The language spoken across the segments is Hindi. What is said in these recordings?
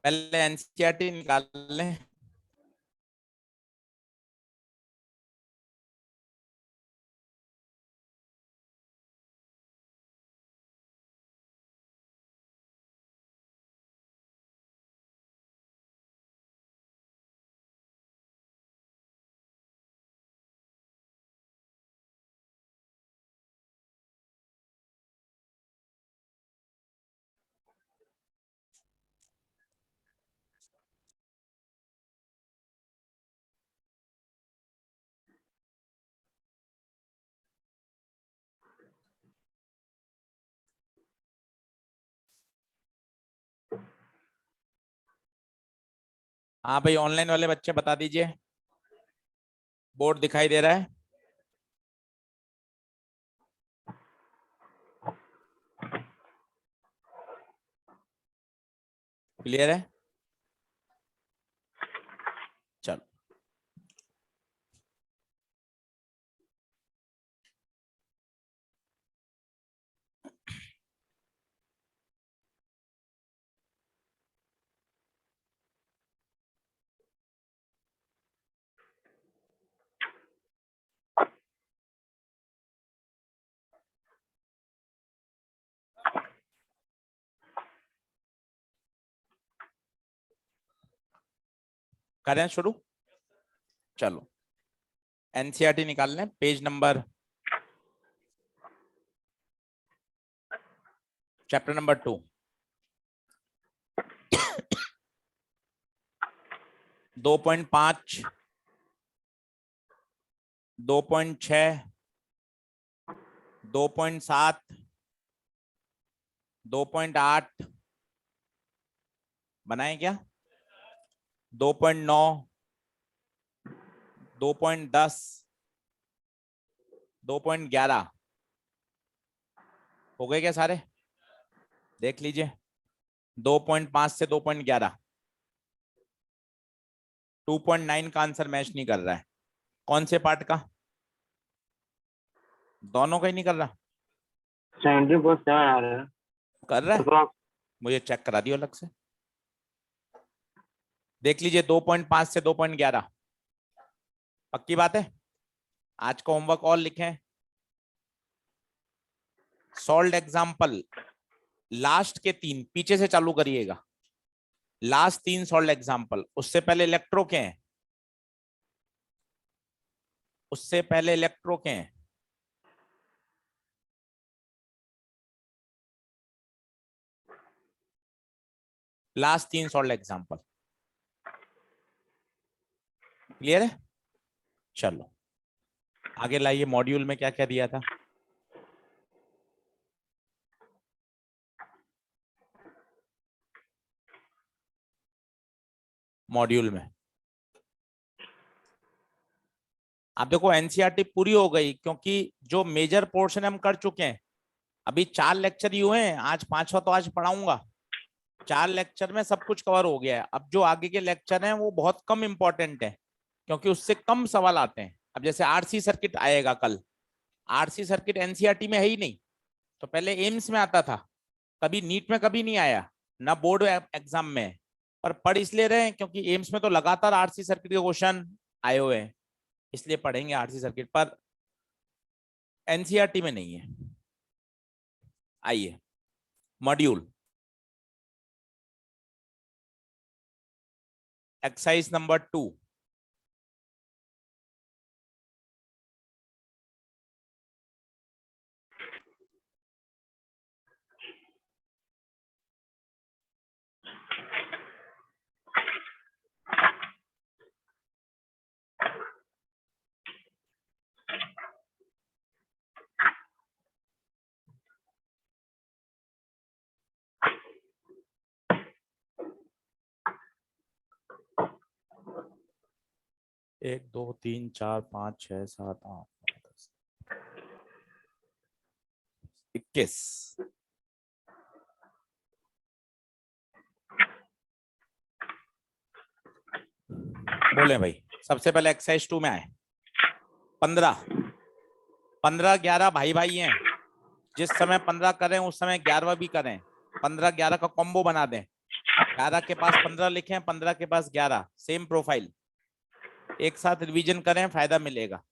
पहले एनसीईआरटी निकाल लें। हाँ भाई, ऑनलाइन वाले बच्चे बता दीजिए, बोर्ड दिखाई दे रहा है? क्लियर है? चलो, करें शुरू? चलो, एनसीईआरटी निकाल लें, पेज नंबर, चैप्टर नंबर 2, 2.5, 2.6, 2.7, 2.8 बनाए क्या? 2.9, 2.10, 2.11 हो गए क्या सारे? देख लीजिए, 2.5 से 2.11, 2.9 का आंसर मैच नहीं कर रहा है। कौन से पार्ट का? दोनों का ही नहीं कर रहा। 70% आ रहा है। कर रहा है? मुझे चेक करा दियो अलग से। देख लीजिए, 2.5 से 2.11 पक्की बात है। आज का होमवर्क और लिखें, सॉल्व एग्जाम्पल, लास्ट के 3 पीछे से चालू करिएगा, लास्ट 3 सॉल्व एग्जाम्पल। उससे पहले इलेक्ट्रो के हैं, उससे पहले इलेक्ट्रो के हैं। लास्ट 3 सॉल्व एग्जाम्पल क्लियर है? चलो आगे लाइए, मॉड्यूल में क्या क्या दिया था? मॉड्यूल में आप देखो, एनसीईआरटी पूरी हो गई क्योंकि जो मेजर पोर्शन हम कर चुके हैं। अभी 4 लेक्चर ही हुए हैं, आज 5वां तो आज पढ़ाऊंगा। 4 लेक्चर में सब कुछ कवर हो गया है। अब जो आगे के लेक्चर हैं वो बहुत कम इंपॉर्टेंट है क्योंकि उससे कम सवाल आते हैं। अब जैसे आरसी सर्किट आएगा कल, आरसी सर्किट एनसीईआरटी में है ही नहीं, तो पहले एम्स में आता था, कभी नीट में कभी नहीं आया, ना बोर्ड एग्जाम में। पर पढ़ इसलिए रहे हैं क्योंकि एम्स में तो लगातार आरसी सर्किट के क्वेश्चन आए हुए हैं, इसलिए पढ़ेंगे आरसी सर्किट। पर एनसीईआरटी में नहीं है। आइए, मॉड्यूल एक्सरसाइज नंबर 2, एक दो तीन चार पाँच छह सात आठ 21। बोले भाई, सबसे पहले एक्सरसाइज 2 में आए। 15, 15, 11 भाई भाई हैं। जिस समय 15 करें उस समय 11वां भी करें, 15 11 का कॉम्बो बना दें। 11 के पास 15 लिखे, 15 के पास 11, सेम प्रोफाइल। एक साथ रिवीजन करें, फायदा मिलेगा।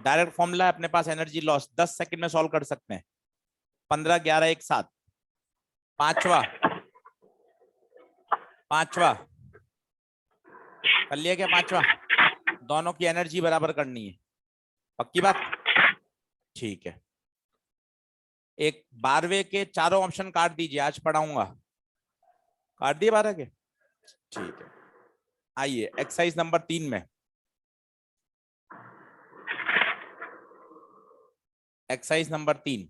डायरेक्ट फॉर्मूला अपने पास, एनर्जी लॉस 10 सेकंड में सॉल्व कर सकते हैं। 15 11 एक साथ। पांचवा कर लिया क्या? पांचवा, दोनों की एनर्जी बराबर करनी है, पक्की बात? ठीक है। एक 12वें के चारों ऑप्शन काट दीजिए, आज पढ़ाऊंगा। काट दिए 12 के? ठीक है। आइए एक्सरसाइज नंबर 3 में। Exercise number 3,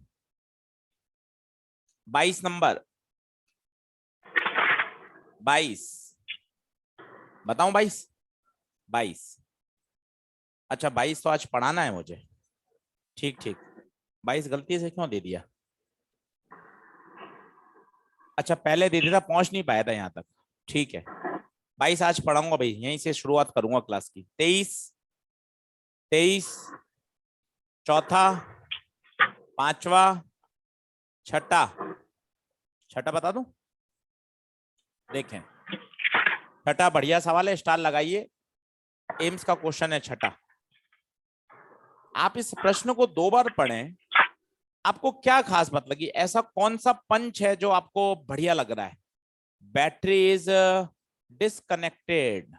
22 number. 22 बताऊं? 22 अच्छा, 22 तो आज पढ़ाना है मुझे। ठीक ठीक, 22 गलती से क्यों दे दिया? अच्छा, पहले दे दिया था, पहुंच नहीं पाया था यहां तक। ठीक है, 22 आज पढ़ाऊंगा भाई, यहीं से शुरुआत करूंगा क्लास की। 23 चौथा, पांचवा, छठा। छठा बता दूं? देखें, छठा बढ़िया सवाल है, स्टार लगाइए। एम्स का क्वेश्चन है छठा। आप इस प्रश्न को 2 बार पढ़ें। आपको क्या खास बात लगी? ऐसा कौन सा पंच है जो आपको बढ़िया लग रहा है? बैटरी इज डिस्कनेक्टेड,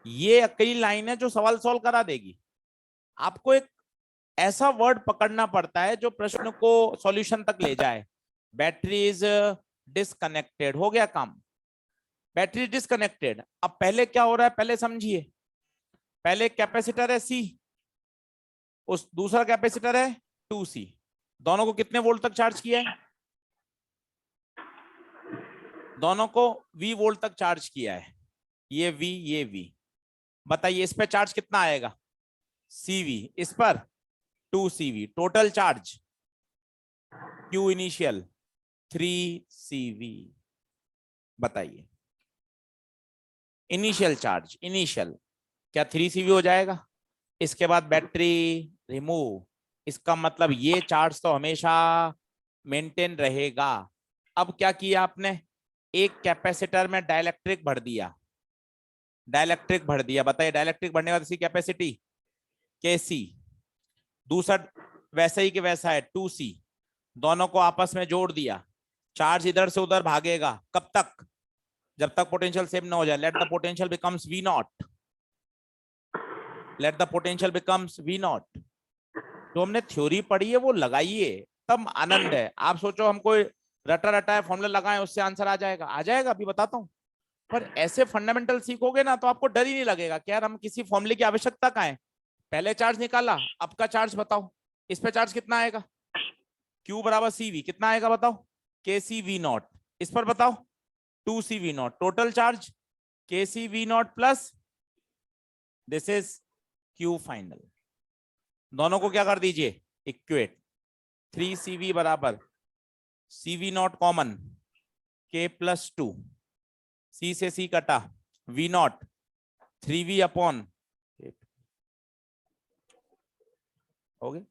ये अकेली लाइन है जो सवाल सॉल्व करा देगी। आपको एक ऐसा वर्ड पकड़ना पड़ता है जो प्रश्न को सॉल्यूशन तक ले जाए। बैटरी इज डिस्कनेक्टेड, हो गया काम। Battery disconnected. अब पहले क्या हो रहा है, पहले समझिए। पहले कैपेसिटर है C, उस दूसरा कैपेसिटर है 2C। दोनों को कितने वोल्ट तक चार्ज किया है? दोनों को V वोल्ट तक चार्ज किया है। ये V, ये V। बताइए इस पे चार्ज कितना आएगा? CV। इस पर 2CV। Total charge Q initial 3CV। बताइए, इनिशियल चार्ज, इनिशियल क्या 3CV हो जाएगा? इसके बाद बैटरी रिमूव, इसका मतलब ये चार्ज तो हमेशा मेंटेन रहेगा। अब क्या किया आपने? एक कैपेसिटर में डाइलेक्ट्रिक भर दिया, डाइलेक्ट्रिक भर दिया। बताइए डाइलेक्ट्रिक भरने के बाद इसकी कैपेसिटी KC। दूसरा वैसा ही कि वैसा है 2C। दोनों को आपस में जोड़ दिया, चार्ज इधर से उधर भागेगा। कब तक? जब तक पोटेंशियल सेम ना हो जाए। Let the potential becomes V0। Let the potential becomes V0। जो हमने थ्योरी पढ़ी है वो लगाइए, तब आनंद है। आप सोचो हम कोई रटा रटा है फॉर्मूला लगाएं उससे आंसर आ जाएगा? आ जाएगा, अभी बताता हूँ। पर ऐसे फंडामेंटल सीखोगे ना तो आपको डर ही नहीं लगेगा कि यार हम किसी फॉर्मूले की आवश्यकता कहाँ है। पहले चार्ज निकाला, अब का चार्ज बताओ। इस पे चार्ज कितना आएगा? Q बराबर CV, कितना आएगा बताओ? KC V0। इस पर बताओ 2C V0। Total charge KC V0 plus this is Q final. दोनों को क्या कर दीजिए? इक्वेट। 3CV बराबर CV0 common K plus 2, C से C कटा, V0 3V अपॉन, हो गए।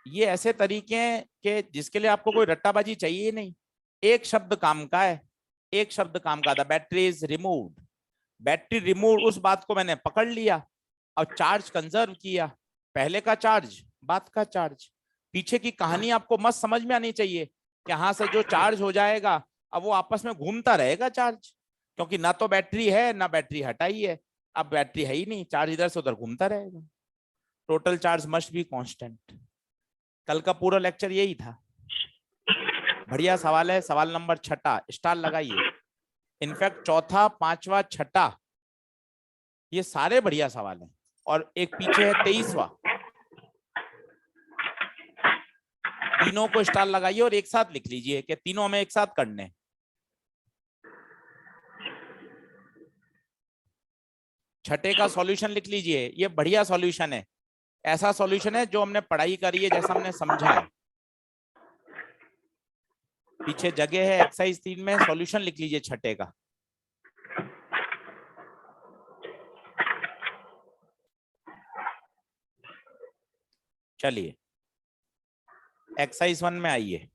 ये ऐसे तरीके हैं कि जिसके लिए आपको कोई रट्टाबाजी चाहिए नहीं। एक शब्द काम का है, एक शब्द काम का था, battery is removed. Battery remove, उस बात को मैंने पकड़ लिया और चार्ज कंजर्व किया। पहले का चार्ज, बाद का चार्ज। पीछे की कहानी आपको मस्त समझ में आनी चाहिए कि यहां से जो चार्ज हो जाएगा अब वो आपस में घूमता रहेगा चार्ज, क्योंकि ना तो बैटरी है ना बैटरी हटाई है। अब बैटरी है ही नहीं, चार्ज इधर से उधर घूमता रहेगा। Total charge must be constant. कल का पूरा लेक्चर यही था। बढ़िया सवाल है, सवाल नंबर छठा, स्टार लगाइए। इनफैक्ट चौथा, पांचवा, छठा ये सारे बढ़िया सवाल हैं। और एक पीछे है 23वां, तीनों को स्टार लगाइए और एक साथ लिख लीजिए कि तीनों हमें एक साथ करने। छठे का सॉल्यूशन लिख लीजिए, ये बढ़िया सॉल्यूशन है। ऐसा सॉल्यूशन है जो हमने पढ़ाई करी है, जैसा हमने समझा है। पीछे जगह है एक्सरसाइज 3 में, सॉल्यूशन लिख लीजिए छठे का। चलिए एक्सरसाइज 1 में आइए।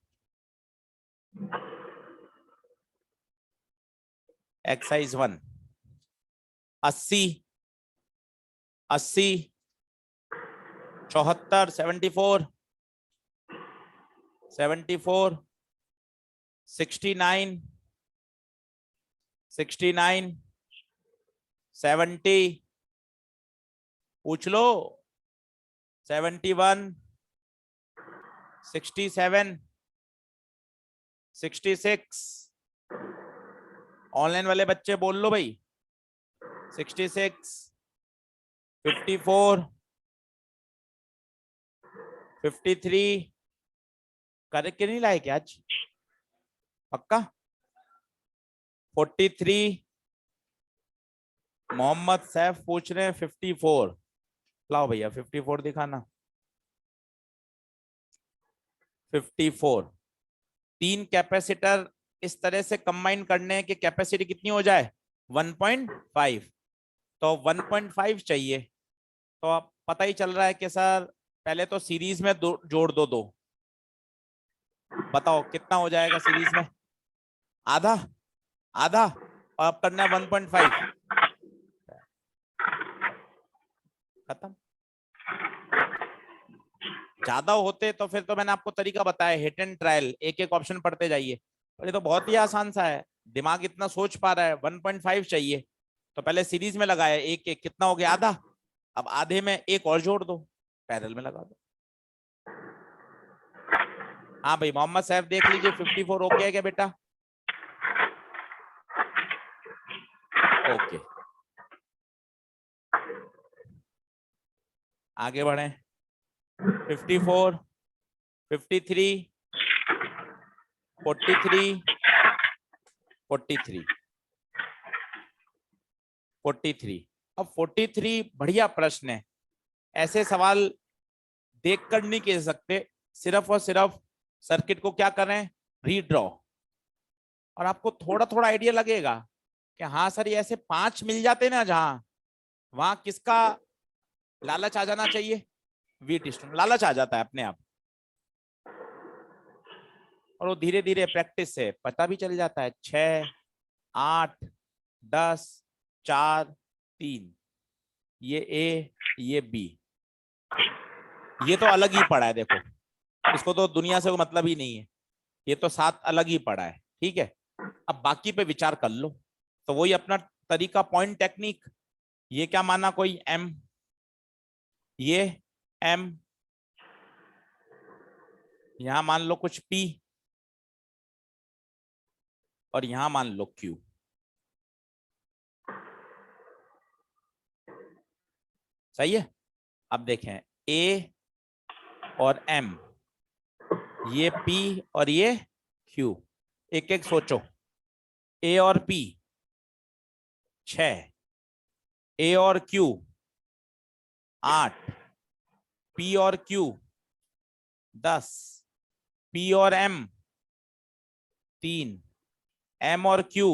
एक्सरसाइज 1 80 74 74 74 69 69 70 पूछ लो 71 67 66 ऑनलाइन वाले बच्चे बोल लो भाई 66 54 53 करके नहीं लाए क्या आज पक्का 43 मोहम्मद सैफ पूछ रहे हैं 54 लाओ भैया 54 दिखाना 54 तीन कैपेसिटर इस तरह से कंबाइन करने की कैपेसिटी कितनी हो जाए 1.5 तो 1.5 चाहिए तो अब पता ही चल रहा है कि सर पहले तो सीरीज में जोड़ दो दो बताओ कितना हो जाएगा सीरीज में आधा आधा और अब करना है 1.5 खत्म ज्यादा होते तो फिर तो मैंने आपको तरीका बताया हिट एंड ट्रायल एक एक ऑप्शन पढ़ते जाइए और ये तो बहुत ही आसान सा है दिमाग इतना सोच पा रहा है 1.5 चाहिए तो पहले सीरीज में लगाया एक एक कितना हो गया आधा अब आधे में एक और जोड़ दो पैरेलल में लगा दो हाँ भाई मोहम्मद सैफ देख लीजिए 54 ओके है क्या बेटा ओके आगे बढ़े 54 53 43 43 43 अब 43 बढ़िया प्रश्न है ऐसे सवाल देखकर नहीं कह सकते सिर्फ और सिर्फ सर्किट को क्या करें रीड्रॉ और आपको थोड़ा थोड़ा आइडिया लगेगा कि हाँ सर ये ऐसे 5 मिल जाते ना जहां वहां किसका लालच आ जाना चाहिए वीट स्टोन लालच आ जाता है अपने आप और वो धीरे धीरे प्रैक्टिस से पता भी चल जाता है 6 8 10 4 3 ये ए ये बी ये तो अलग ही पड़ा है देखो इसको तो दुनिया से कोई मतलब ही नहीं है ये तो 7 अलग ही पड़ा है ठीक है अब बाकी पे विचार कर लो तो वही अपना तरीका पॉइंट टेक्निक ये क्या माना कोई एम ये एम यहां मान लो कुछ पी और यहां मान लो क्यू सही है अब देखें ए और एम ये पी और ये क्यू एक एक सोचो ए और पी 6 ए और क्यू 8 पी और क्यू 10 पी और एम 3 एम और क्यू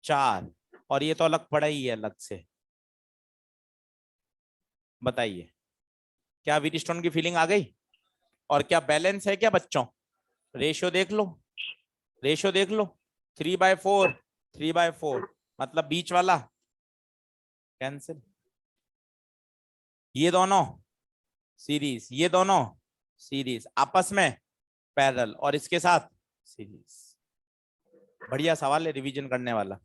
4 और ये तो अलग पड़ा ही है अलग से बताइए क्या व्हीटस्टोन की फीलिंग आ गई और क्या बैलेंस है क्या बच्चों रेशियो देख लो 3/4 3/4 मतलब बीच वाला कैंसिल ये दोनों सीरीज ये दोनों सीरीज आपस में पैरेलल और इसके साथ सीरीज बढ़िया सवाल है रिवीजन करने वाला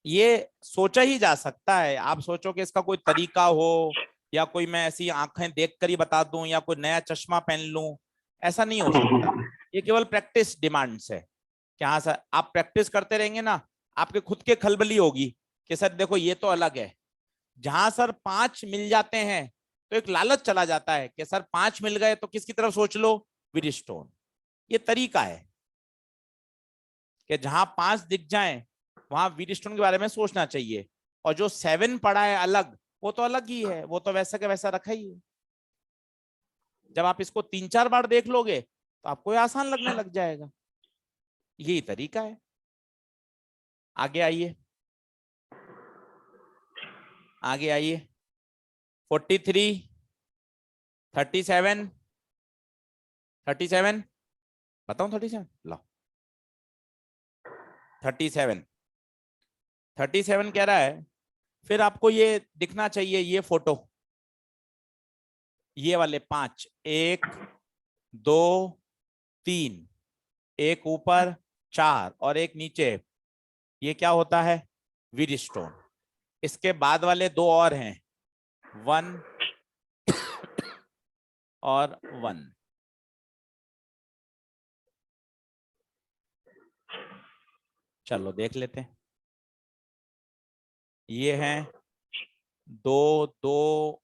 ये सोचा ही जा सकता है आप सोचो कि इसका कोई तरीका हो या कोई मैं ऐसी आंखें देखकर ही बता दूं या कोई नया चश्मा पहन लूं ऐसा नहीं हो सकता ये केवल प्रैक्टिस डिमांड्स है कि हाँ सर आप प्रैक्टिस करते रहेंगे ना आपके खुद के खलबली होगी कि सर देखो ये तो अलग है जहां सर 5 मिल जाते हैं तो एक लालच चला जाता है कि सर 5 मिल गए तो किसकी तरफ सोच लो व्हीटस्टोन ये तरीका है कि जहां 5 दिख जाएं वहां व्हीटस्टोन के बारे में सोचना चाहिए और जो 7 पड़ा है अलग वो तो अलग ही है वो तो वैसा का वैसा रखा ही है जब आप इसको 3-4 बार देख लोगे तो आपको आसान लगने लग जाएगा यही तरीका है आगे आइए 43 37 37 बताऊं 37 लो 37 37 कह रहा है। फिर आपको ये दिखना चाहिए, ये फोटो, ये वाले 5, 1 2 3, एक ऊपर 4 और एक नीचे, ये क्या होता है? व्हीटस्टोन। इसके बाद वाले 2 और हैं, 1 और 1। चलो देख लेते हैं। ये हैं 2 2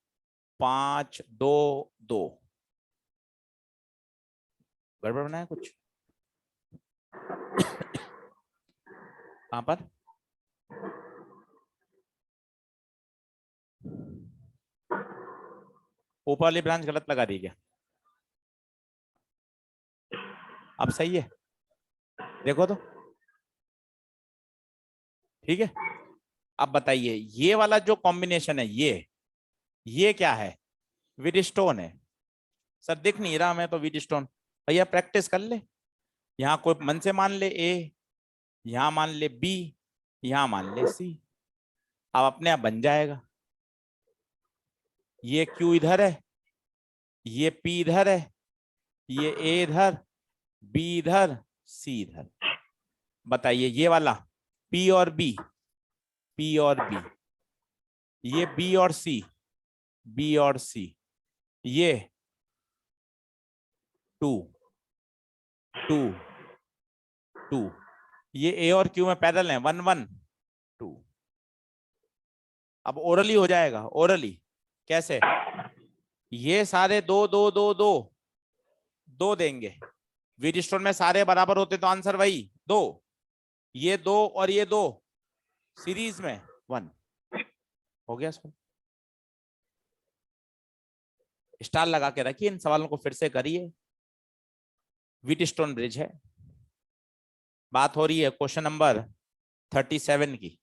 5 2 2। गड़बड़ बनाया कुछ कहां पर? ऊपर वाली ब्रांच गलत लगा दी क्या? अब सही है, देखो तो, ठीक है। अब बताइए, ये वाला जो कॉम्बिनेशन है, ये क्या है? व्हीटस्टोन है। सर दिख नहीं रहा मैं तो व्हीटस्टोन। भैया प्रैक्टिस कर ले, यहाँ कोई मन से मान ले ए, यहाँ मान ले बी, यहाँ मान ले सी, अब अपने आप बन जाएगा। ये क्यू इधर है, ये पी इधर है, ये ए इधर, बी इधर, सी इधर। बताइए ये वाला पी और बी, पी और बी, ये बी और सी, बी और सी, ये 2 2 2, ये ए और क्यू में पैरेलल है, 1 1 2। अब ओरली हो जाएगा, ओरली कैसे? ये सारे 2 2 2 2 2 देंगे। व्हीटस्टोन में सारे बराबर होते तो आंसर वही 2, ये 2 और ये 2 सीरीज में 1 हो गया। सर स्टार लगा के रखिए, इन सवालों को फिर से करिए। व्हीटस्टोन ब्रिज है, बात हो रही है क्वेश्चन नंबर 37 की।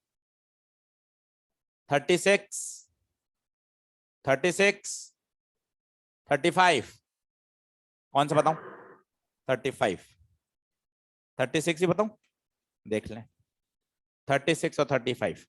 36 36 35, कौन सा बताऊं? 35 36 ही बताऊं? देख लें, 36 और 35।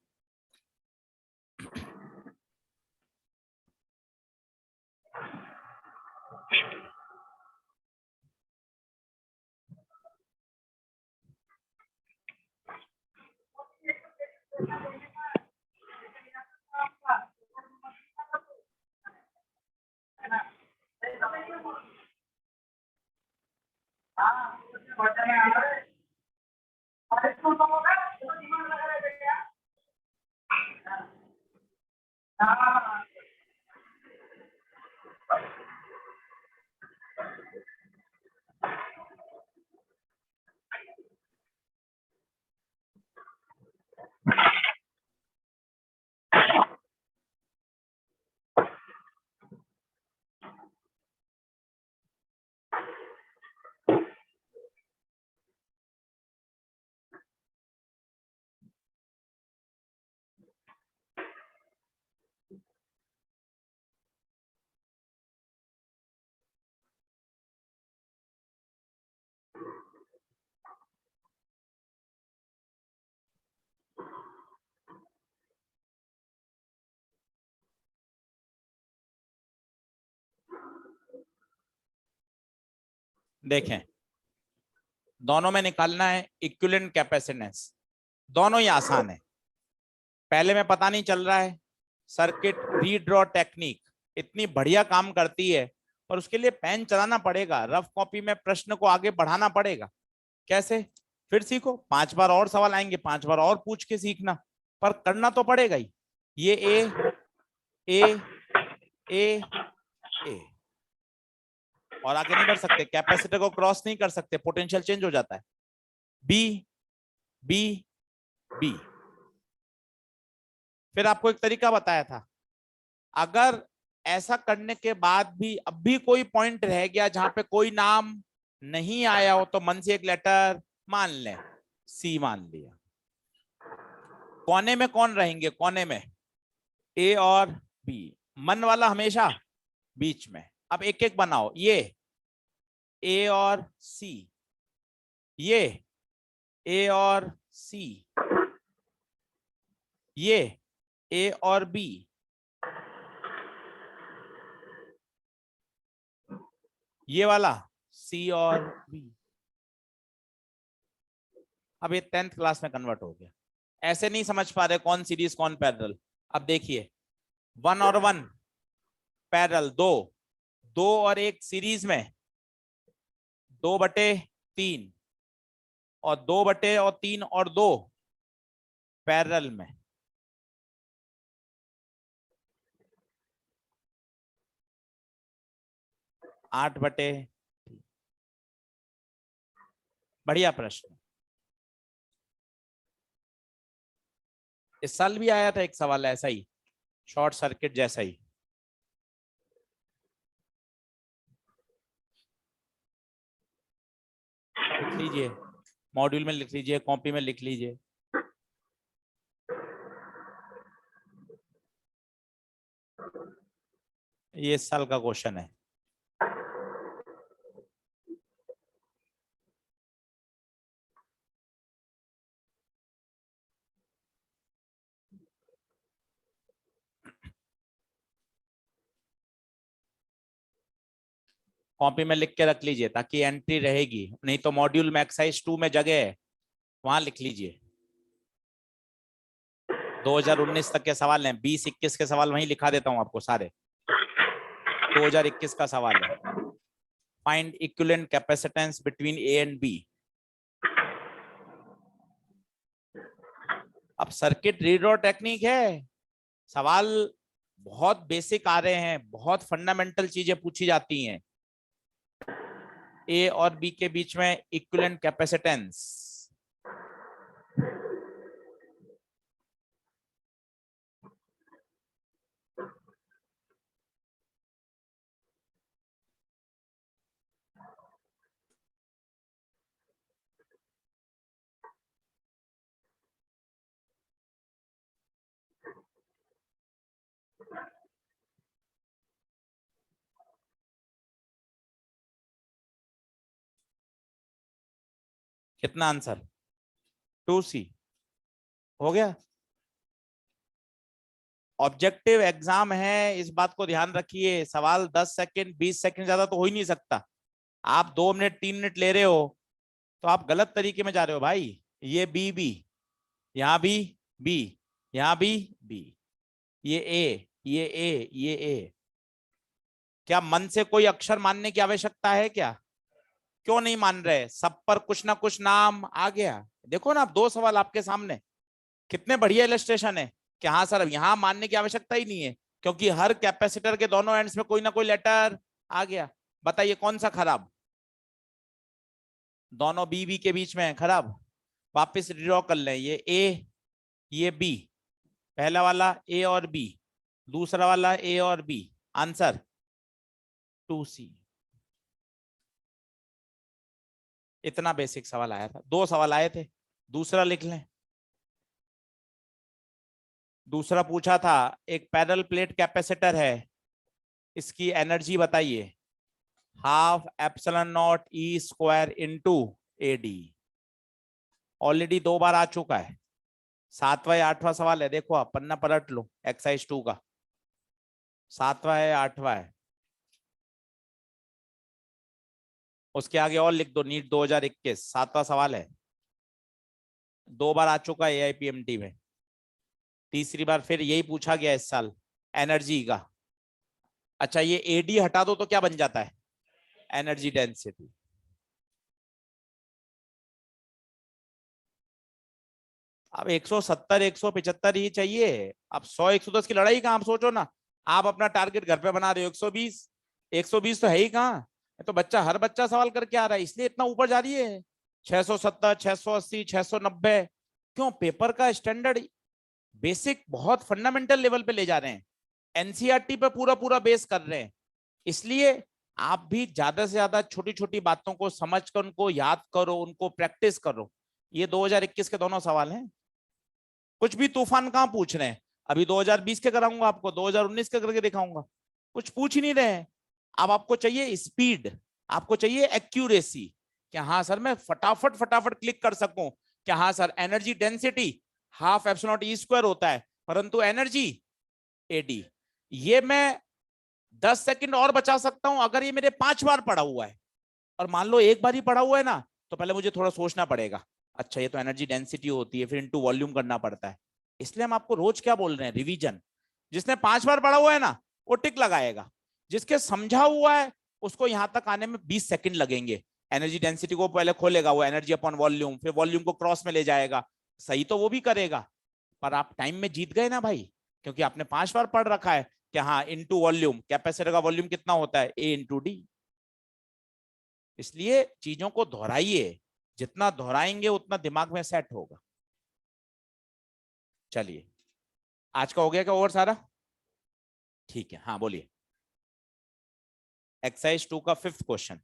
देखें, दोनों में निकालना है इक्विवेलेंट कैपेसिटेंस, दोनों ही आसान है। पहले में पता नहीं चल रहा है, सर्किट रीड्रॉ टेक्निक इतनी बढ़िया काम करती है, और उसके लिए पेन चलाना पड़ेगा, रफ कॉपी में प्रश्न को आगे बढ़ाना पड़ेगा। कैसे? फिर सीखो, 5 बार और सवाल आएंगे, 5 बार और पूछ के सीखना, पर करना तो पड़ेगा ही। ये ए ए ए और आगे नहीं बढ़ सकते, कैपेसिटर को क्रॉस नहीं कर सकते, पोटेंशियल चेंज हो जाता है। B B B. फिर आपको एक तरीका बताया था, अगर ऐसा करने के बाद भी अब भी कोई पॉइंट रह गया जहां पे कोई नाम नहीं आया हो, तो मन से एक लेटर मान लें, सी मान लिया। कोने में कौन रहेंगे? कोने में ए और बी, मन वाला हमेशा बीच में। अब एक एक बनाओ, ये ए और सी, ये ए और सी, ये ए और बी, ये वाला सी और बी। अब ये 10th क्लास में कन्वर्ट हो गया। ऐसे नहीं समझ पा रहे कौन सीरीज कौन पैरेलल। अब देखिए 1 और 1 पैरेलल, 2 2 और 1 सीरीज में, 2/3 और 2/3 और 2 पैरेलल में। आठ बटे। बढ़िया प्रश्न। इस साल भी आया था एक सवाल ऐसा ही, शॉर्ट सर्किट जैसा ही। लिख लीजिए, मॉड्यूल में लिख लीजिए, कॉपी में लिख लीजिए। ये इस साल का क्वेश्चन है। कॉपी में लिख के रख लीजिए ताकि एंट्री रहेगी, नहीं तो मॉड्यूल में एक्सरसाइज 2 में जगह है, वहां लिख लीजिए। 2019 तक के सवाल हैं, 20-21 के सवाल वहीं लिखा देता हूं आपको सारे। 2021 का सवाल है, find equivalent capacitance between A and B. अब सर्किट रीड्रॉ टेक्निक है, सवाल बहुत बेसिक आ रहे हैं, बहुत फंडामेंटल चीजें पूछी जाती हैं। ए और बी के बीच में इक्विवेलेंट कैपेसिटेंस, कितना आंसर? 2C हो गया। ऑब्जेक्टिव एग्जाम है, इस बात को ध्यान रखिए। सवाल 10 सेकंड 20 सेकंड ज्यादा तो हो ही नहीं सकता। आप 2 मिनट 3 मिनट ले रहे हो तो आप गलत तरीके में जा रहे हो भाई। ये बी बी, यहाँ भी बी, यहाँ भी बी, ये ए, ये ए, ये ए। क्या मन से कोई अक्षर मानने की आवश्यकता है क्या? क्यों नहीं मान रहे? सब पर कुछ ना कुछ नाम आ गया। देखो ना, आप 2 सवाल आपके सामने, कितने बढ़िया इलस्ट्रेशन है कि हाँ सर यहां मानने की आवश्यकता ही नहीं है, क्योंकि हर कैपेसिटर के दोनों एंड्स में कोई ना कोई लेटर आ गया। बताइए कौन सा खराब? दोनों बी बी के बीच में है खराब। वापस ड्रॉ कर लें, ये ए, ये बी, पहला वाला ए और बी, दूसरा वाला ए और बी, आंसर 2C। इतना बेसिक सवाल आया था, 2 सवाल आए थे। दूसरा लिख लें। दूसरा पूछा था, एक पैरेलल प्लेट कैपेसिटर है, इसकी एनर्जी बताइए। Half epsilon not E square into AD। Already 2 बार आ चुका है। 7वां या 8वां सवाल है, देखो आप पन्ना पलट लो, एक्सरसाइज 2 का 7वां है 8वां है। उसके आगे और लिख दो, नीट 2021 7वां सवाल है। 2 बार आ चुका है AIPMT में, तीसरी बार फिर यही पूछा गया इस साल, एनर्जी का। अच्छा ये AD हटा दो तो क्या बन जाता है? Energy density. अब 170 175 ही चाहिए। अब 100 110 की लड़ाई कहाँ? आप सोचो ना, आप अपना टारगेट घर पे बना रहे हो 120, 120 तो है ही कहाँ। तो बच्चा, हर बच्चा सवाल करके आ रहा है, इसलिए इतना ऊपर जा रही है। 670 680 690, क्यों? पेपर का स्टैंडर्ड बेसिक बहुत फंडामेंटल लेवल पे ले जा रहे हैं, एनसीईआरटी पे पूरा पूरा बेस कर रहे हैं। इसलिए आप भी ज्यादा से ज्यादा छोटी छोटी बातों को समझकर उनको याद करो, उनको प्रैक्टिस करो। ये 2021 के दोनों सवाल हैं। कुछ भी तूफान कहाँ पूछ रहे हैं? अभी 2020 के कराऊंगा आपको, 2019 के करके दिखाऊंगा, कुछ पूछ ही नहीं रहे हैं। अब आपको चाहिए स्पीड, आपको चाहिए एक्यूरेसी, कि हाँ सर मैं फटाफट फटाफट क्लिक कर सकूं, क्या हाँ sir energy density half epsilon not E square होता है, परंतु एनर्जी एडी। ये मैं 10 सेकंड और बचा सकता हूं अगर ये मेरे 5 बार पड़ा हुआ है, और मान लो एक बार ही पड़ा हुआ है ना, तो पहले मुझे थोड़ा सोचना पड़ेगा, अच्छा ये तो एनर्जी डेंसिटी होती है, फिर इनटू वॉल्यूम करना पड़ता है। इसलिए हम आपको रोज क्या बोल रहे हैं, रिवीजन। जिसने 5 बार पढ़ा हुआ है ना वो टिक लगाएगा, जिसके समझा हुआ है उसको यहां तक आने में 20 सेकंड लगेंगे। एनर्जी डेंसिटी को पहले खोलेगा वो, एनर्जी अपॉन वॉल्यूम, फिर वॉल्यूम को क्रॉस में ले जाएगा, सही तो वो भी करेगा, पर आप टाइम में जीत गए ना भाई, क्योंकि आपने 5 बार पढ़ रखा है कि हाँ इनटू वॉल्यूम, कैपेसिटर का वॉल्यूम कितना होता है ए इंटू डी। इसलिए चीजों को दोहराइए, जितना दोहराएंगे उतना दिमाग में सेट होगा। चलिए आज का हो गया क्या ओवर सारा? ठीक है, हाँ बोलिए। एक्सरसाइज 2 का 5th क्वेश्चन।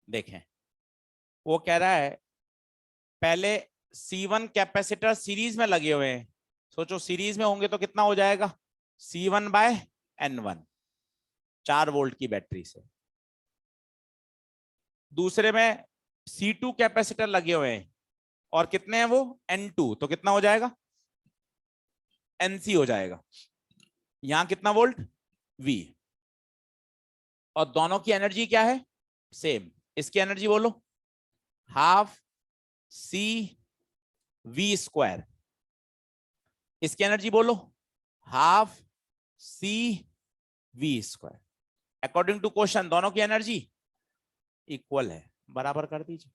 देखें, वो कह रहा है पहले C1 कैपेसिटर सीरीज में लगे हुए हैं, सोचो सीरीज में होंगे तो कितना हो जाएगा, C1 बाय N1, 4 वोल्ट की बैटरी से। दूसरे में C2 कैपेसिटर लगे हुए हैं और कितने हैं वो, N2, तो कितना हो जाएगा, NC हो जाएगा। यहां कितना वोल्ट, V, और दोनों की एनर्जी क्या है, सेम। इसकी एनर्जी बोलो, हाफ C V स्क्वायर। इसकी एनर्जी बोलो, half C V square. According to question दोनों की एनर्जी इक्वल है, बराबर कर दीजिए।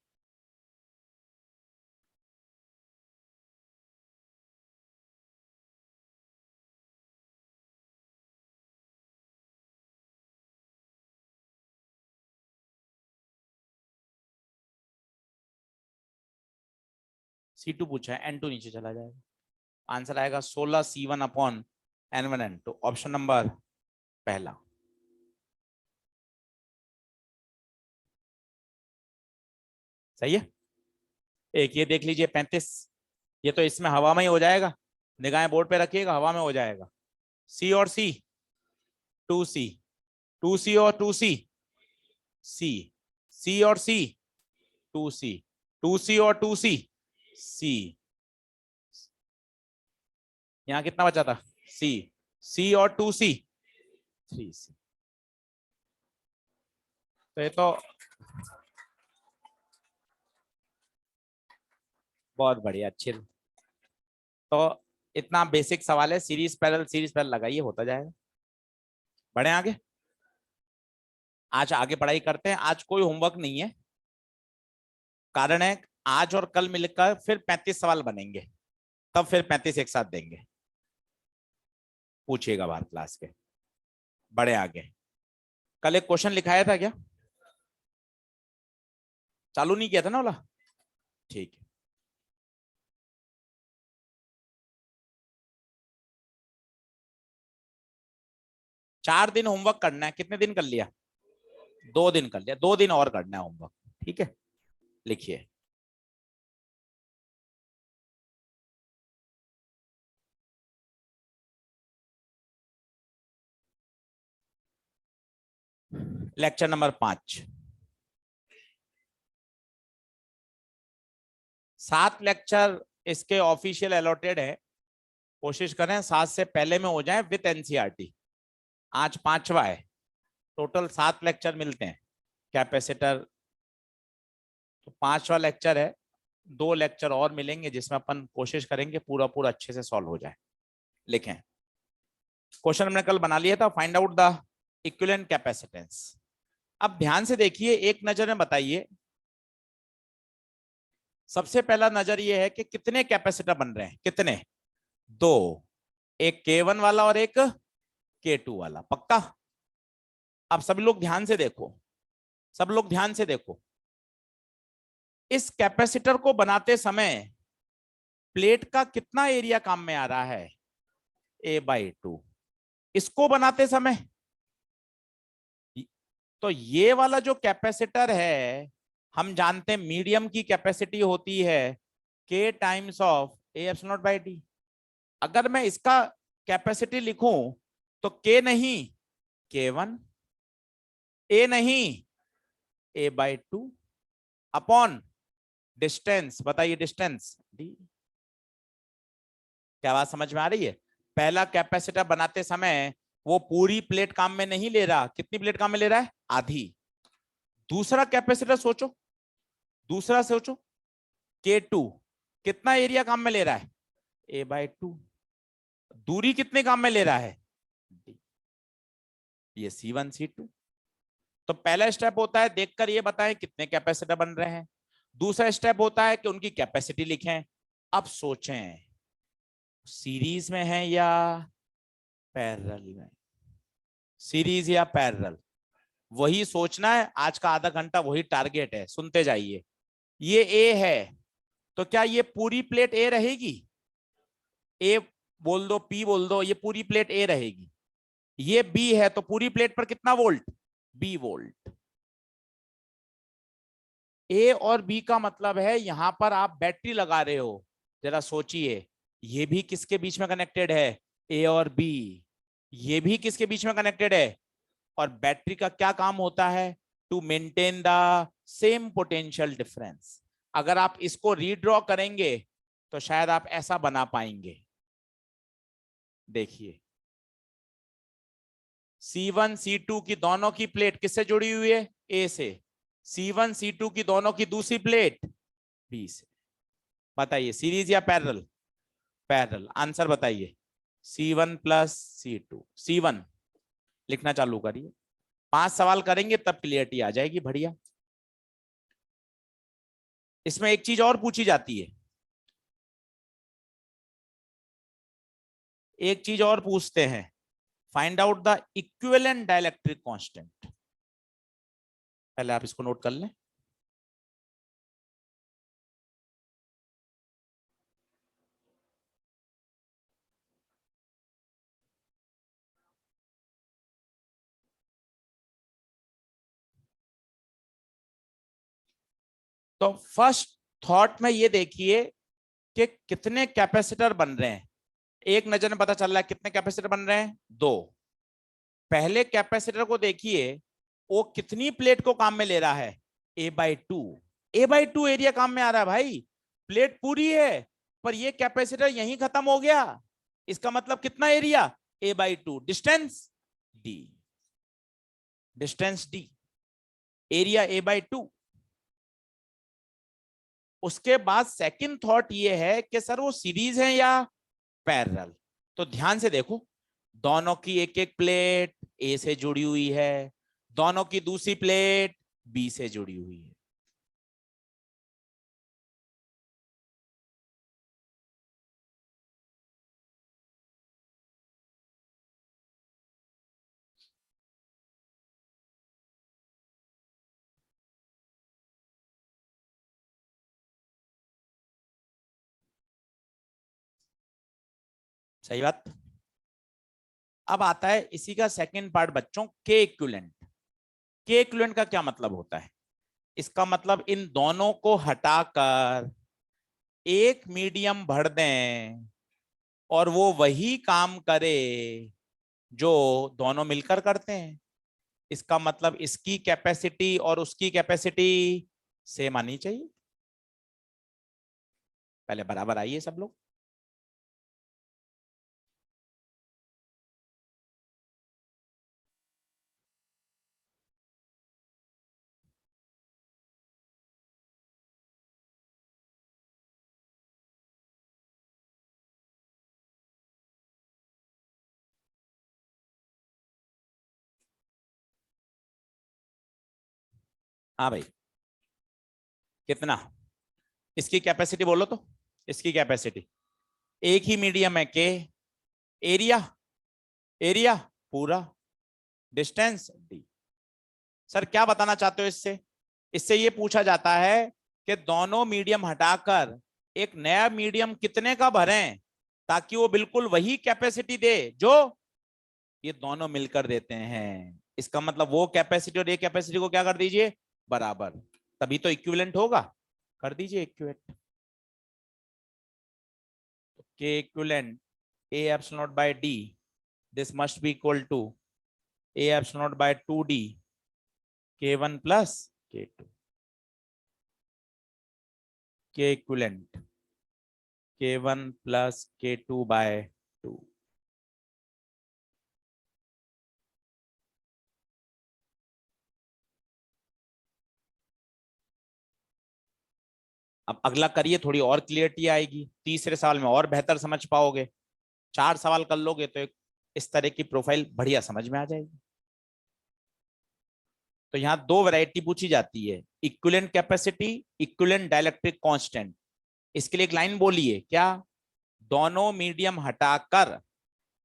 C2 पूछा है, N2 नीचे चला जाएगा, आंसर आएगा 16 C1 upon N1 N2, option number पहला। सही है। एक ये देख लीजिए 35, ये तो इसमें हवा में ही हो जाएगा, निगाहें बोर्ड पे रखिएगा, हवा में हो जाएगा। C और C, 2C, 2C और 2C, C, C और C, 2C, 2C और 2C, C, यहां कितना बचा था, C, C और 2C, 3C। तो ये तो बहुत बढ़िया, अच्छी। तो इतना बेसिक सवाल है, सीरीज पैरेलल लगाइए, होता जाएगा। बढ़े आगे, आज आगे पढ़ाई करते हैं। आज कोई होमवर्क नहीं है, कारण है आज और कल मिलकर फिर 35 सवाल बनेंगे, तब फिर 35 एक साथ देंगे, पूछिएगा बाहर क्लास के। बढ़े आगे, कल एक क्वेश्चन लिखाया था क्या, चालू नहीं किया था ना वाला, ठीक है। चार दिन होमवर्क करना है, कितने दिन कर लिया, 2 दिन कर लिया, 2 दिन और करना है होमवर्क, ठीक है। लिखिए, लेक्चर नंबर 5, 7 लेक्चर इसके ऑफिशियल अलॉटेड है, कोशिश करें 7 से पहले में हो जाए विद एनसीईआरटी। आज 5वां है, टोटल 7 लेक्चर मिलते हैं कैपेसिटर, तो 5वां लेक्चर है, 2 लेक्चर और मिलेंगे जिसमें अपन कोशिश करेंगे पूरा पूरा अच्छे से सॉल्व हो जाए। लिखें, क्वेश्चन हमने कल बना लिया था, find out the equivalent capacitance. अब ध्यान से देखिए, एक नजर में बताइए, सबसे पहला नजर ये है कि कितने कैपेसिटर बन रहे हैं, कितने, 2, एक K1 वाला और एक K2 वाला, पक्का। अब सभी लोग ध्यान से देखो, सब लोग ध्यान से देखो, इस कैपेसिटर को बनाते समय प्लेट का कितना एरिया काम में आ रहा है, A/2। इसको बनाते समय तो ये वाला जो कैपेसिटर है, हम जानते हैं मीडियम की कैपेसिटी होती है K times of A epsilon not by T. अगर मैं इसका कैपेसिटी लिखूं तो K नहीं K1, A नहीं A/2 अपॉन डिस्टेंस, बताइए डिस्टेंस D। क्या बात समझ में आ रही है? पहला कैपेसिटर बनाते समय वो पूरी प्लेट काम में नहीं ले रहा, कितनी प्लेट काम में ले रहा है? आधी। दूसरा कैपेसिटर सोचो, दूसरा सोचो K2 कितना एरिया काम में ले रहा है? A/2। दूरी कितने काम में ले रहा है? D। ये C1 C2। तो पहला स्टेप होता है देखकर ये बताएं कितने कैपेसिटर बन रहे हैं। दूसरा स्टेप होता है कि उनकी कैपेसिटी लिखें। अब सोचें सीरीज में है या पैरेलल में? सीरीज या पैरेलल, वही सोचना है। आज का आधा घंटा वही टारगेट है, सुनते जाइए। ये ए है तो क्या ये पूरी प्लेट ए रहेगी? ए बोल दो, पी बोल दो, ये पूरी प्लेट ए रहेगी। ये बी है तो पूरी प्लेट पर कितना वोल्ट? B volt. ए और बी का मतलब है यहां पर आप बैटरी लगा रहे हो। जरा सोचिए, ये भी किसके बीच में कनेक्टेड है? ए और बी। ये भी किसके बीच में कनेक्टेड है? और बैटरी का क्या काम होता है? To maintain the same potential difference. अगर आप इसको रीड्रॉ करेंगे तो शायद आप ऐसा बना पाएंगे। देखिए C1 C2 की दोनों की प्लेट किससे जुड़ी हुई है? ए से। C1 C2 की दोनों की दूसरी प्लेट बी से। बताइए सीरीज या पैरेलल? पैरेलल। आंसर बताइए। C1 plus C2। C1 लिखना चालू करिए। 5 सवाल करेंगे तब क्लियरिटी आ जाएगी। बढ़िया। इसमें एक चीज और पूछी जाती है, एक चीज और पूछते हैं, find out the equivalent dielectric constant. पहले आप इसको नोट कर लें। तो फर्स्ट थॉट में ये देखिए कि कितने कैपेसिटर बन रहे हैं। एक नजर में पता चल रहा है कितने कैपेसिटर बन रहे हैं? 2। पहले कैपेसिटर को देखिए, वो कितनी प्लेट को काम में ले रहा है? A/2। A/2 एरिया काम में आ रहा है भाई। प्लेट पूरी है पर ये कैपेसिटर यहीं खत्म हो गया। इसका मतलब कितना area? A/2। Distance D। Distance D, area A/2। उसके बाद सेकंड थॉट ये है कि सर वो सीरीज है या पैरेलल? तो ध्यान से देखो, दोनों की एक एक प्लेट ए से जुड़ी हुई है, दोनों की दूसरी प्लेट बी से जुड़ी हुई है। सही बात। अब आता है इसी का सेकंड पार्ट बच्चों, के इक्विवेलेंट। के इक्विवेलेंट का क्या मतलब होता है? इसका मतलब इन दोनों को हटाकर एक मीडियम भर दें और वो वही काम करे जो दोनों मिलकर करते हैं। इसका मतलब इसकी कैपेसिटी और उसकी कैपेसिटी सेम आनी चाहिए। पहले बराबर आइए सब लोग। हाँ भाई, कितना? इसकी कैपेसिटी बोलो तो। इसकी कैपेसिटी, एक ही मीडियम है के, एरिया, एरिया पूरा, डिस्टेंस डी। सर क्या बताना चाहते हो इससे? इससे ये पूछा जाता है कि दोनों मीडियम हटाकर एक नया मीडियम कितने का भरें ताकि वो बिल्कुल वही कैपेसिटी दे जो ये दोनों मिलकर देते हैं। इसका मतलब वो कैपेसिटी और ये कैपेसिटी को क्या कर दीजिए? बराबर। तभी तो इक्विवेलेंट होगा। कर दीजिए equivalent. K equivalent A epsilon naught by D, this must be equal to A epsilon naught by 2D K1 plus K2. K equivalent K1 plus K2 by 2. अब अगला करिए, थोड़ी और क्लियरिटी आएगी, तीसरे सवाल में और बेहतर समझ पाओगे। 4 सवाल कर लोगे तो एक इस तरह की प्रोफाइल बढ़िया समझ में आ जाएगी। तो यहाँ 2 वैरायटी पूछी जाती है, equivalent capacity, equivalent dielectric constant. इसके लिए एक लाइन बोलिए, क्या? दोनों मीडियम हटाकर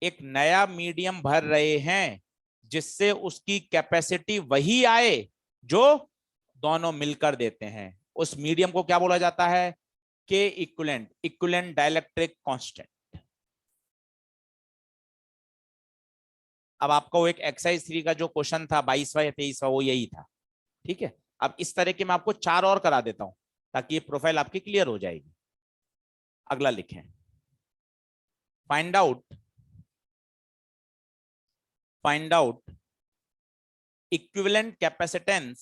एक नया मीडियम भर रहे हैं जिससे उसकी कैपेसिटी वही आए जो दोनों मिलकर देते हैं। उस मीडियम को क्या बोला जाता है? के इक्विवेलेंट, इक्विवेलेंट डाइलेक्ट्रिक कांस्टेंट। अब आपको एक एक्सरसाइज 3 का जो क्वेश्चन था 22वां या 23वां, वो यही था। ठीक है, अब इस तरह के मैं आपको 4 और करा देता हूं ताकि ये प्रोफाइल आपकी क्लियर हो जाएगी। अगला लिखें, find out equivalent capacitance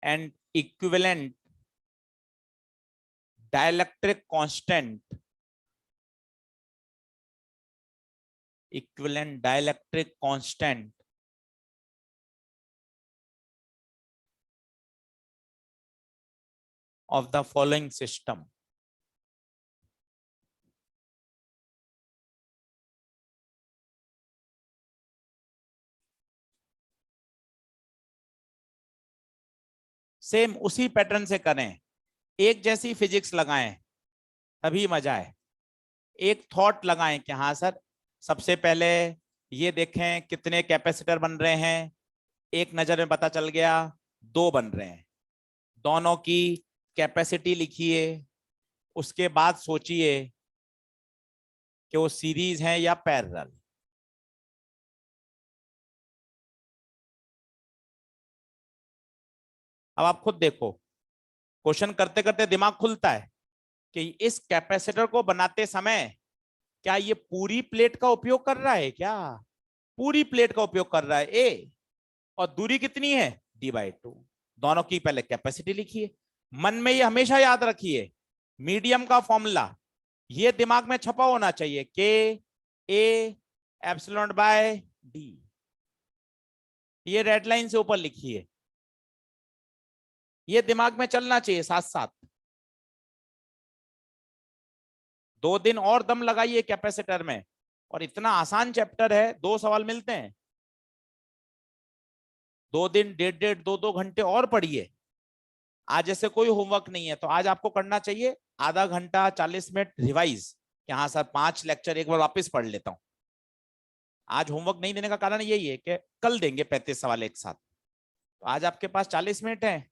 and equivalent dielectric constant of the following system. Same उसी पैटर्न से करें, एक जैसी फिजिक्स लगाएं तभी मजा है। एक थॉट लगाएं कि हाँ सर, सबसे पहले ये देखें कितने कैपेसिटर बन रहे हैं, एक नजर में पता चल गया 2 बन रहे हैं, दोनों की कैपेसिटी लिखिए। उसके बाद सोचिए कि वो सीरीज है या पैरेलल। अब आप खुद देखो, क्वेश्चन करते करते दिमाग खुलता है कि इस कैपेसिटर को बनाते समय क्या ये पूरी प्लेट का उपयोग कर रहा है? क्या पूरी प्लेट का उपयोग कर रहा है? ए, और दूरी कितनी है? D/2। दोनों की पहले कैपेसिटी लिखिए। मन में ये हमेशा याद रखिए, मीडियम का फॉर्मूला ये दिमाग में छपा होना चाहिए, के ए एप्सिलॉन बाय डी। ये रेड लाइन से ऊपर लिखिए, ये दिमाग में चलना चाहिए साथ साथ। 2 दिन और दम लगाइए कैपेसिटर में, और इतना आसान चैप्टर है, 2 सवाल मिलते हैं। 2 दिन, 1.5 2 घंटे और पढ़िए। आज जैसे कोई होमवर्क नहीं है तो आज आपको करना चाहिए आधा घंटा 40 मिनट रिवाइज, कि हाँ सर 5 लेक्चर एक बार वापस पढ़ लेता हूं। आज होमवर्क नहीं देने का कारण यही है कि कल देंगे 35 सवाल एक साथ, तो आज आपके पास 40 मिनट है,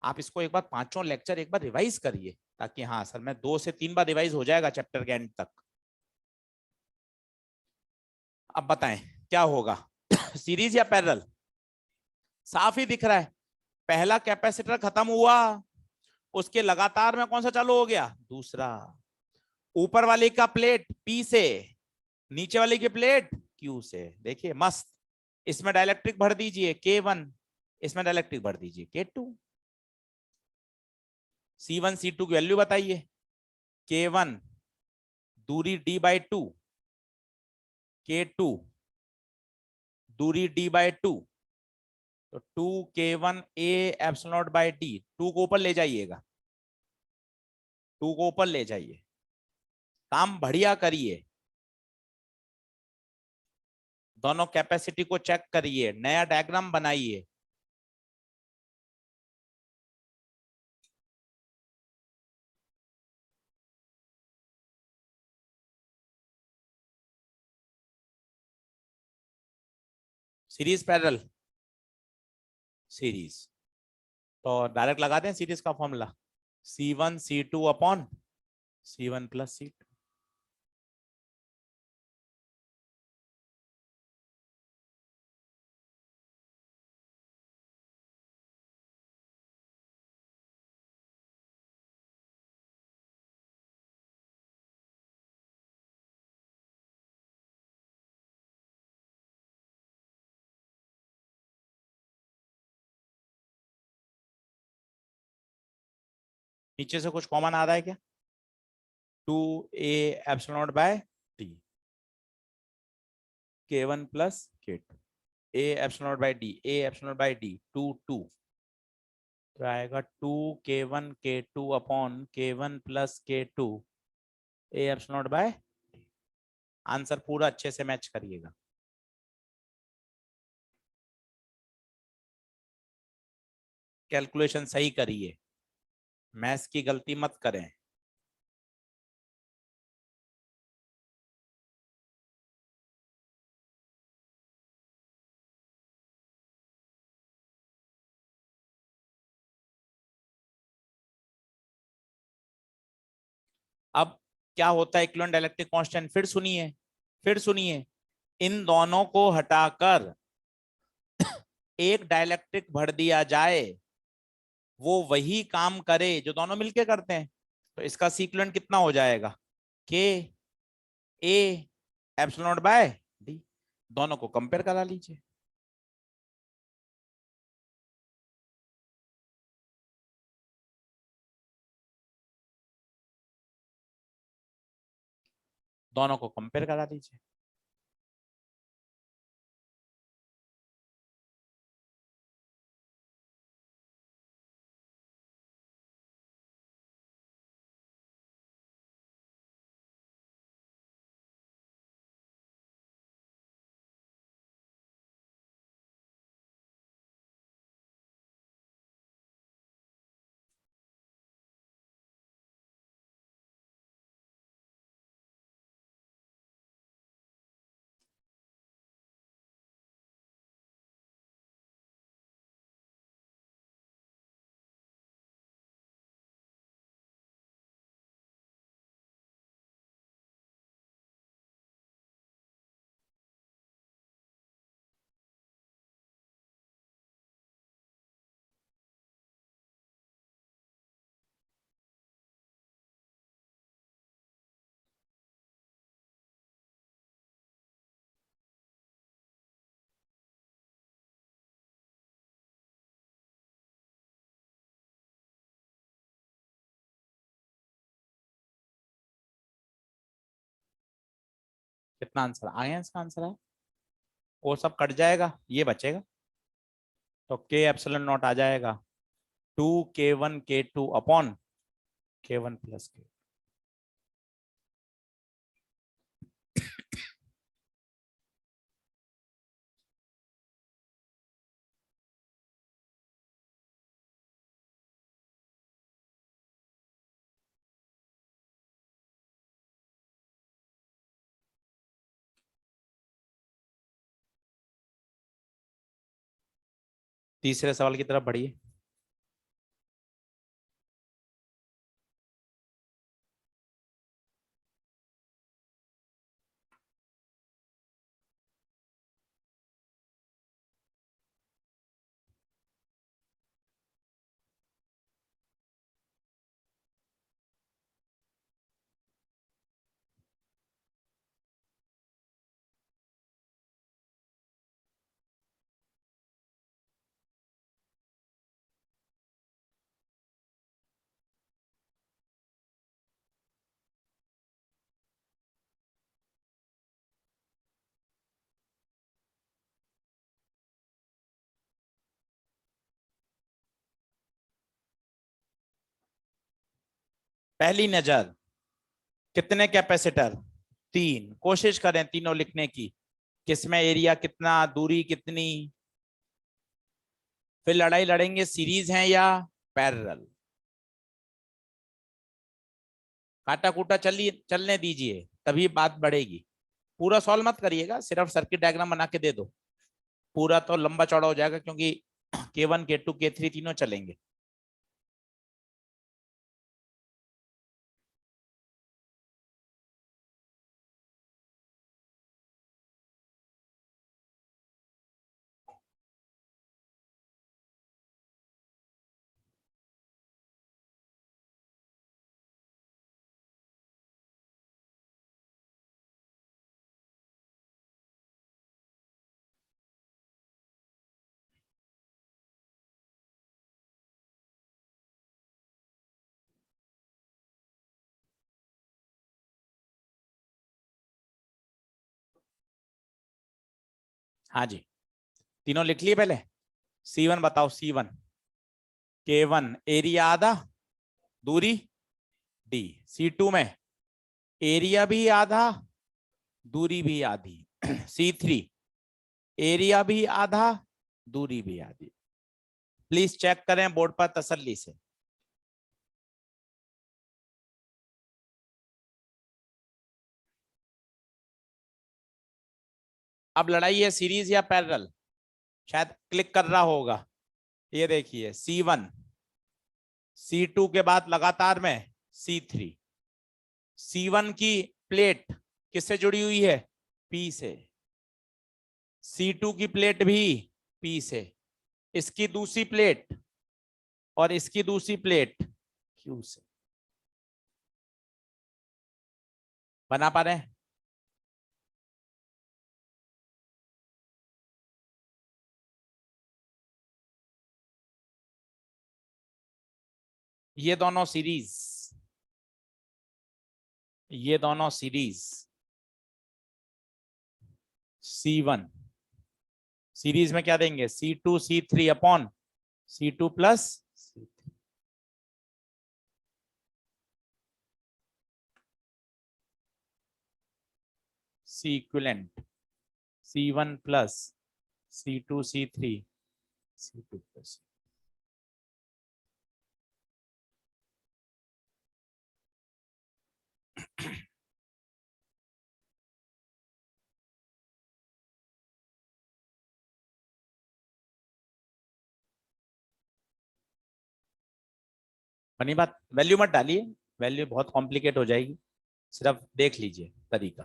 आप इसको एक बार 5 लेक्चर एक बार रिवाइज करिए, ताकि हाँ सर मैं 2 से 3 बार रिवाइज हो जाएगा चैप्टर के एंड तक। अब बताएं क्या होगा, सीरीज या पैरेलल? साफ ही दिख रहा है, पहला कैपेसिटर खत्म हुआ, उसके लगातार में कौन सा चालू हो गया? दूसरा। ऊपर वाले का प्लेट P से, नीचे वाले की प्लेट Q से। देखिए मस्त, इसमें डाइलेक्ट्रिक भर दीजिए K1, इसमें डाइलेक्ट्रिक भर दीजिए K2। C1 C2 की वैल्यू बताइए। K1 दूरी D/2, K2 दूरी D/2, तो 2K1 A epsilon naught by D। 2 को ऊपर ले जाइएगा, 2 को ऊपर ले जाइए, काम बढ़िया करिए। दोनों कैपेसिटी को चेक करिए, नया डायग्राम बनाइए। Series parallel? सीरीज, तो डायरेक्ट लगा दें सीरीज का formula, C1 C2 upon C1 plus C2। नीचे से कुछ कॉमन आ रहा है क्या? 2a epsilon naught by D, k1 plus k2, a epsilon naught by D, a epsilon naught by D, 2 तो आएगा 2k1 k2 upon k1 plus k2 a epsilon naught by. Answer पूरा अच्छे से मैच करिएगा। कैलकुलेशन सही करिए, मैथ्स की गलती मत करें। अब क्या होता है इक्विवेलेंट डाइलेक्ट्रिक कांस्टेंट, फिर सुनिए, फिर सुनिए। इन दोनों को हटाकर एक डाइलेक्ट्रिक भर दिया जाए, वो वही काम करे जो दोनों मिलके करते हैं। तो इसका सीक्वेंट कितना हो जाएगा? K A epsilon naught by D. दोनों को कंपेयर करा लीजिए। दोनों को कंपेयर करा दीजिए। कितना आंसर आया? इसका आंसर है, वो सब कट जाएगा, ये बचेगा। तो के एप्सिलॉन नॉट आ जाएगा 2k1 k2 upon k1 plus के। तीसरे सवाल की तरफ बढ़िए। पहली नजर कितने कैपेसिटर? तीन। कोशिश करें तीनों लिखने की। किसमें एरिया कितना, दूरी कितनी। फिर लड़ाई लड़ेंगे सीरीज है या पैरेलल। काटा कूटा चलने दीजिए, तभी बात बढ़ेगी। पूरा सॉल्व मत करिएगा, सिर्फ सर्किट डायग्राम बना के दे दो। पूरा तो लंबा चौड़ा हो जाएगा, क्योंकि K1 K2 K3 तीनों चलेंगे। हाँ जी, तीनों लिख लिए पहले। C1 बताओ, C1 K1 एरिया आधा, दूरी D। C2 में एरिया भी आधा, दूरी भी आधी। C3 एरिया भी आधा, दूरी भी आधी। प्लीज चेक करें बोर्ड पर तसल्ली से। अब लड़ाई है सीरीज या पैरेलल, शायद क्लिक कर रहा होगा। ये देखिए C1 C2 के बाद लगातार में C3। C1 की प्लेट किससे जुड़ी हुई है? P से। C2 की प्लेट भी P से। इसकी दूसरी प्लेट और इसकी दूसरी प्लेट Q से। बना पा रहे हैं? ये दोनों सीरीज, ये दोनों सीरीज C1 सीरीज में क्या देंगे? C2 C3 upon C2 plus C3। C equivalent C1 plus C2 C3 C2 plus. बनी बात? वैल्यू मत डालिए, वैल्यू बहुत कॉम्प्लिकेट हो जाएगी, सिर्फ देख लीजिए तरीका।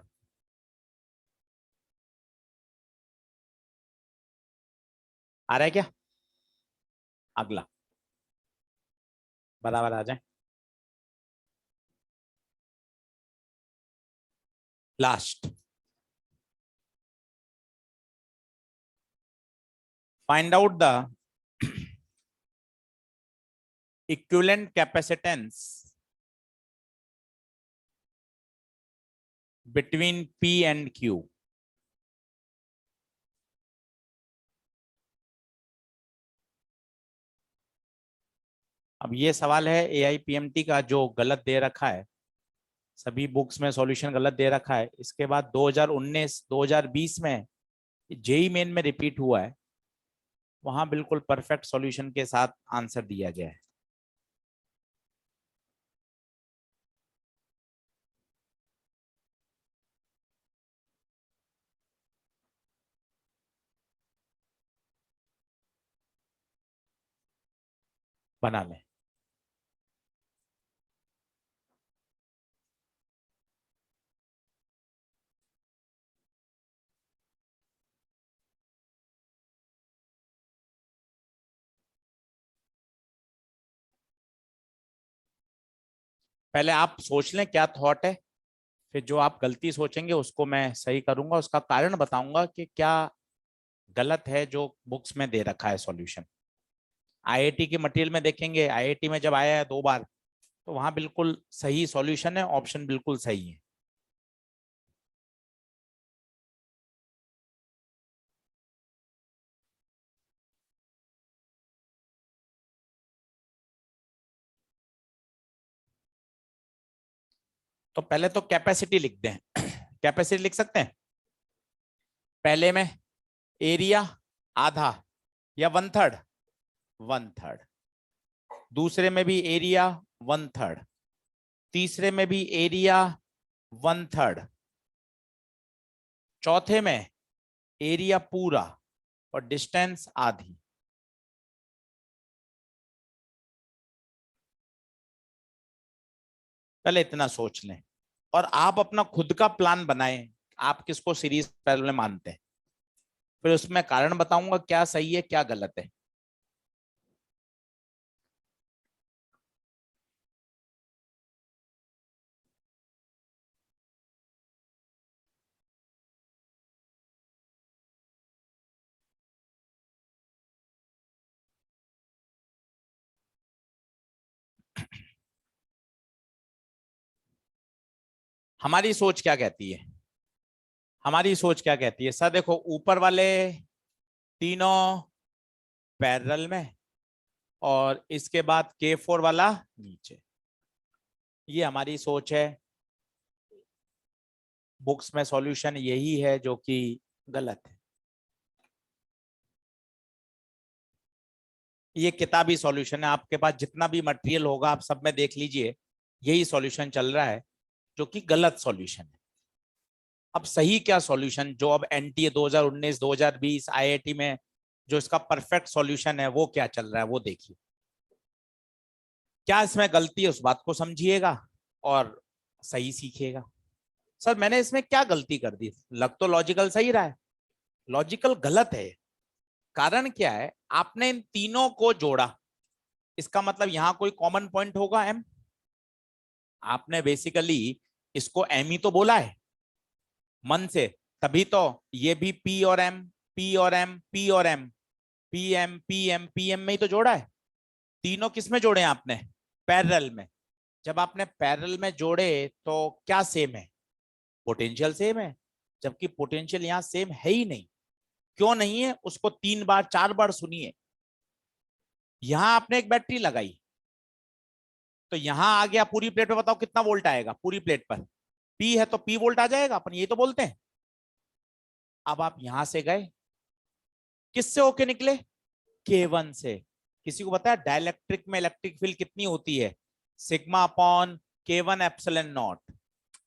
आ रहा है क्या? अगला बराबर आ जाए। Last, find out the equivalent capacitance between P and Q। अब ये सवाल है AIPMT का, जो गलत दे रखा है, सभी बुक्स में सॉल्यूशन गलत दे रखा है। इसके बाद 2019 2020 में जेई मेन में रिपीट हुआ है, वहां बिल्कुल परफेक्ट सॉल्यूशन के साथ आंसर दिया गया है। बना लें। पहले आप सोच लें क्या थॉट है, फिर जो आप गलती सोचेंगे उसको मैं सही करूंगा, उसका कारण बताऊंगा कि क्या गलत है जो बुक्स में दे रखा है सॉल्यूशन। आईआईटी के मटेरियल में देखेंगे, आईआईटी में जब आया है 2 बार, तो वहां बिल्कुल सही सॉल्यूशन है, ऑप्शन बिल्कुल सही है। तो पहले तो कैपेसिटी लिख दें। कैपेसिटी लिख सकते हैं। पहले में एरिया आधा या 1/3, 1/3। दूसरे में भी एरिया 1/3, तीसरे में भी एरिया 1/3, चौथे में एरिया पूरा और डिस्टेंस आधी। पहले इतना सोच लें और आप अपना खुद का प्लान बनाएं, आप किसको सीरीज पैरेलल में मानते हैं, फिर उसमें कारण बताऊंगा क्या सही है क्या गलत है। हमारी सोच क्या कहती है? हमारी सोच क्या कहती है सर, देखो ऊपर वाले तीनों पैरेलल में और इसके बाद K4 वाला नीचे, ये हमारी सोच है। बुक्स में सॉल्यूशन यही है जो कि गलत है। ये किताबी सॉल्यूशन है, आपके पास जितना भी मटेरियल होगा आप सब में देख लीजिए, यही सॉल्यूशन चल रहा है जो कि गलत सॉल्यूशन है। अब सही क्या सॉल्यूशन, जो अब एनटीए 2019 2020 आईआईटी में जो इसका परफेक्ट सॉल्यूशन है वो क्या चल रहा है वो देखिए। क्या इसमें गलती है उस बात को समझिएगा और सही सीखिएगा। सर मैंने इसमें क्या गलती कर दी, लग तो लॉजिकल सही रहा है, लॉजिकल गलत है। कारण क्या है, आपने इन तीनों को जोड़ा, इसका मतलब यहां कोई कॉमन पॉइंट होगा एम। आपने बेसिकली इसको एम ही तो बोला है मन से, तभी तो ये भी पी और एम, पी और एम, पी और M, P M P M P M में ही तो जोड़ा है। तीनों किस में जोड़े हैं आपने, पैरेलल में। जब आपने पैरेलल में जोड़े तो क्या सेम है, पोटेंशियल सेम है, जबकि पोटेंशियल यहां सेम है ही नहीं। क्यों नहीं है उसको 3 बार 4 बार सुनिए। यहां आपने एक बैटरी लगाई तो यहां आ गया पूरी प्लेट पे, बताओ कितना वोल्ट आएगा पूरी प्लेट पर, पी है तो पी वोल्ट आ जाएगा, अपन ये तो बोलते हैं। अब आप यहां से गए, किससे होके निकले, K1 से। किसी को पता है डाइलेक्ट्रिक में इलेक्ट्रिक फील्ड कितनी होती है, sigma upon K1 epsilon naught,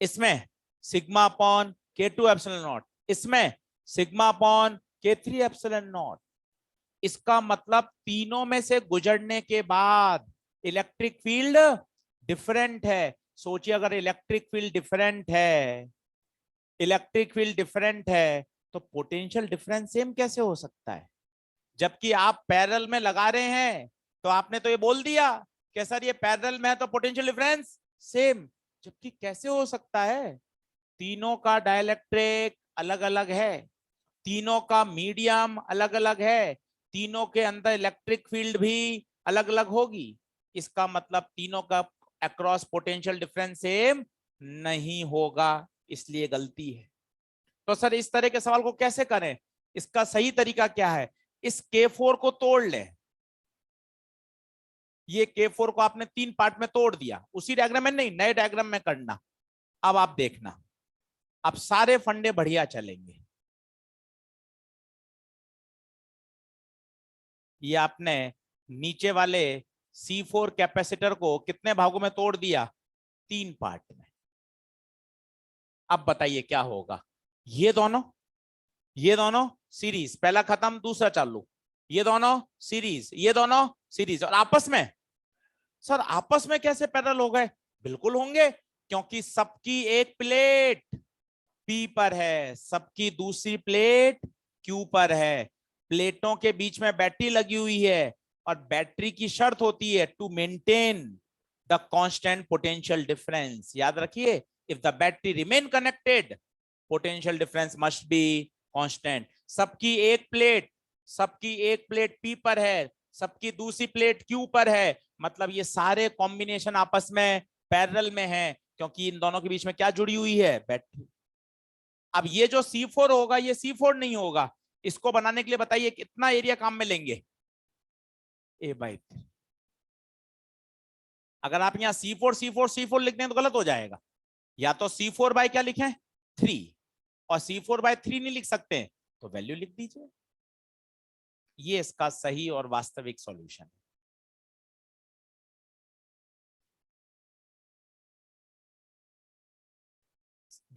इसमें sigma upon K2 epsilon naught, इसमें sigma upon K3 epsilon naught. इसका मतलब तीनों में से गुजरने के बाद इलेक्ट्रिक फील्ड डिफरेंट है। सोचिए अगर इलेक्ट्रिक फील्ड डिफरेंट है, इलेक्ट्रिक फील्ड डिफरेंट है तो पोटेंशियल डिफरेंस सेम कैसे हो सकता है। जबकि आप पैरेलल में लगा रहे हैं तो आपने तो ये बोल दिया कि सर ये पैरेलल में है तो पोटेंशियल डिफरेंस सेम, जबकि कैसे हो सकता है, तीनों का डाइलेक्ट्रिक अलग अलग है, तीनों का मीडियम अलग अलग है, तीनों के अंदर इलेक्ट्रिक फील्ड भी अलग अलग होगी। इसका मतलब तीनों का अक्रॉस पोटेंशियल डिफरेंस सेम नहीं होगा, इसलिए गलती है। तो सर इस तरह के सवाल को कैसे करें, इसका सही तरीका क्या है, इस K4 को तोड़ लें। ये K4 को आपने 3 पार्ट में तोड़ दिया, उसी डायग्राम में नहीं नए डायग्राम में करना। अब आप देखना, अब सारे फंडे बढ़िया चलेंगे। ये आपने नीचे वाले C4 कैपेसिटर को कितने भागों में तोड़ दिया, 3 पार्ट में। अब बताइए क्या होगा, ये दोनों सीरीज, पहला खत्म दूसरा चालू, ये दोनों सीरीज, ये दोनों सीरीज, और आपस में, सर आपस में कैसे पैरेलल हो गए, बिल्कुल होंगे, क्योंकि सबकी एक प्लेट P पर है, सबकी दूसरी प्लेट Q पर है, प्लेटों के बीच में बैटरी लगी हुई है, और बैटरी की शर्त होती है to maintain the constant potential difference. याद रखिए, if the battery remain connected potential difference must be constant. सबकी एक प्लेट P पर है, सबकी दूसरी प्लेट Q पर है, मतलब ये सारे कॉम्बिनेशन आपस में पैरेलल में है, क्योंकि इन दोनों के बीच में क्या जुड़ी हुई है, बैटरी। अब ये जो C4 होगा ये C4 नहीं होगा, इसको बनाने के लिए बताइए कितना एरिया काम में लेंगे, A/3। अगर आप यहाँ C4 लिखते हैं तो गलत हो जाएगा, या तो C4 बाय क्या लिखें 3, और C4 बाय 3 नहीं लिख सकते तो वैल्यू लिख दीजिए। ये इसका सही और वास्तविक सॉल्यूशन है।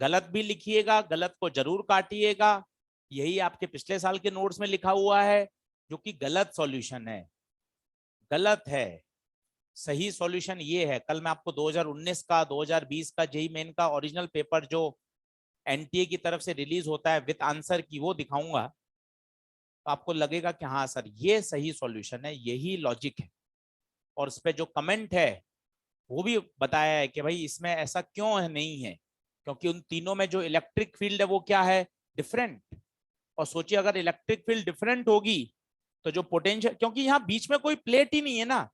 गलत भी लिखिएगा, गलत को जरूर काटिएगा, यही आपके पिछले साल के नोट्स में लिखा हुआ है, जो कि गलत सॉल्यूशन है, गलत है। सही सॉल्यूशन ये है, कल मैं आपको 2019 का 2020 का जेईई मेन का ओरिजिनल पेपर जो एनटीए की तरफ से रिलीज होता है विद आंसर की, वो दिखाऊंगा, तो आपको लगेगा कि हाँ सर ये सही सॉल्यूशन है, यही लॉजिक है। और उस पर जो कमेंट है वो भी बताया है कि भाई इसमें ऐसा क्यों है, नहीं है, क्योंकि उन तीनों में जो इलेक्ट्रिक फील्ड है वो क्या है, डिफरेंट। और सोचिए अगर इलेक्ट्रिक फील्ड डिफरेंट होगी तो जो पोटेंशियल, क्योंकि यहाँ बीच में कोई प्लेट ही नहीं है ना,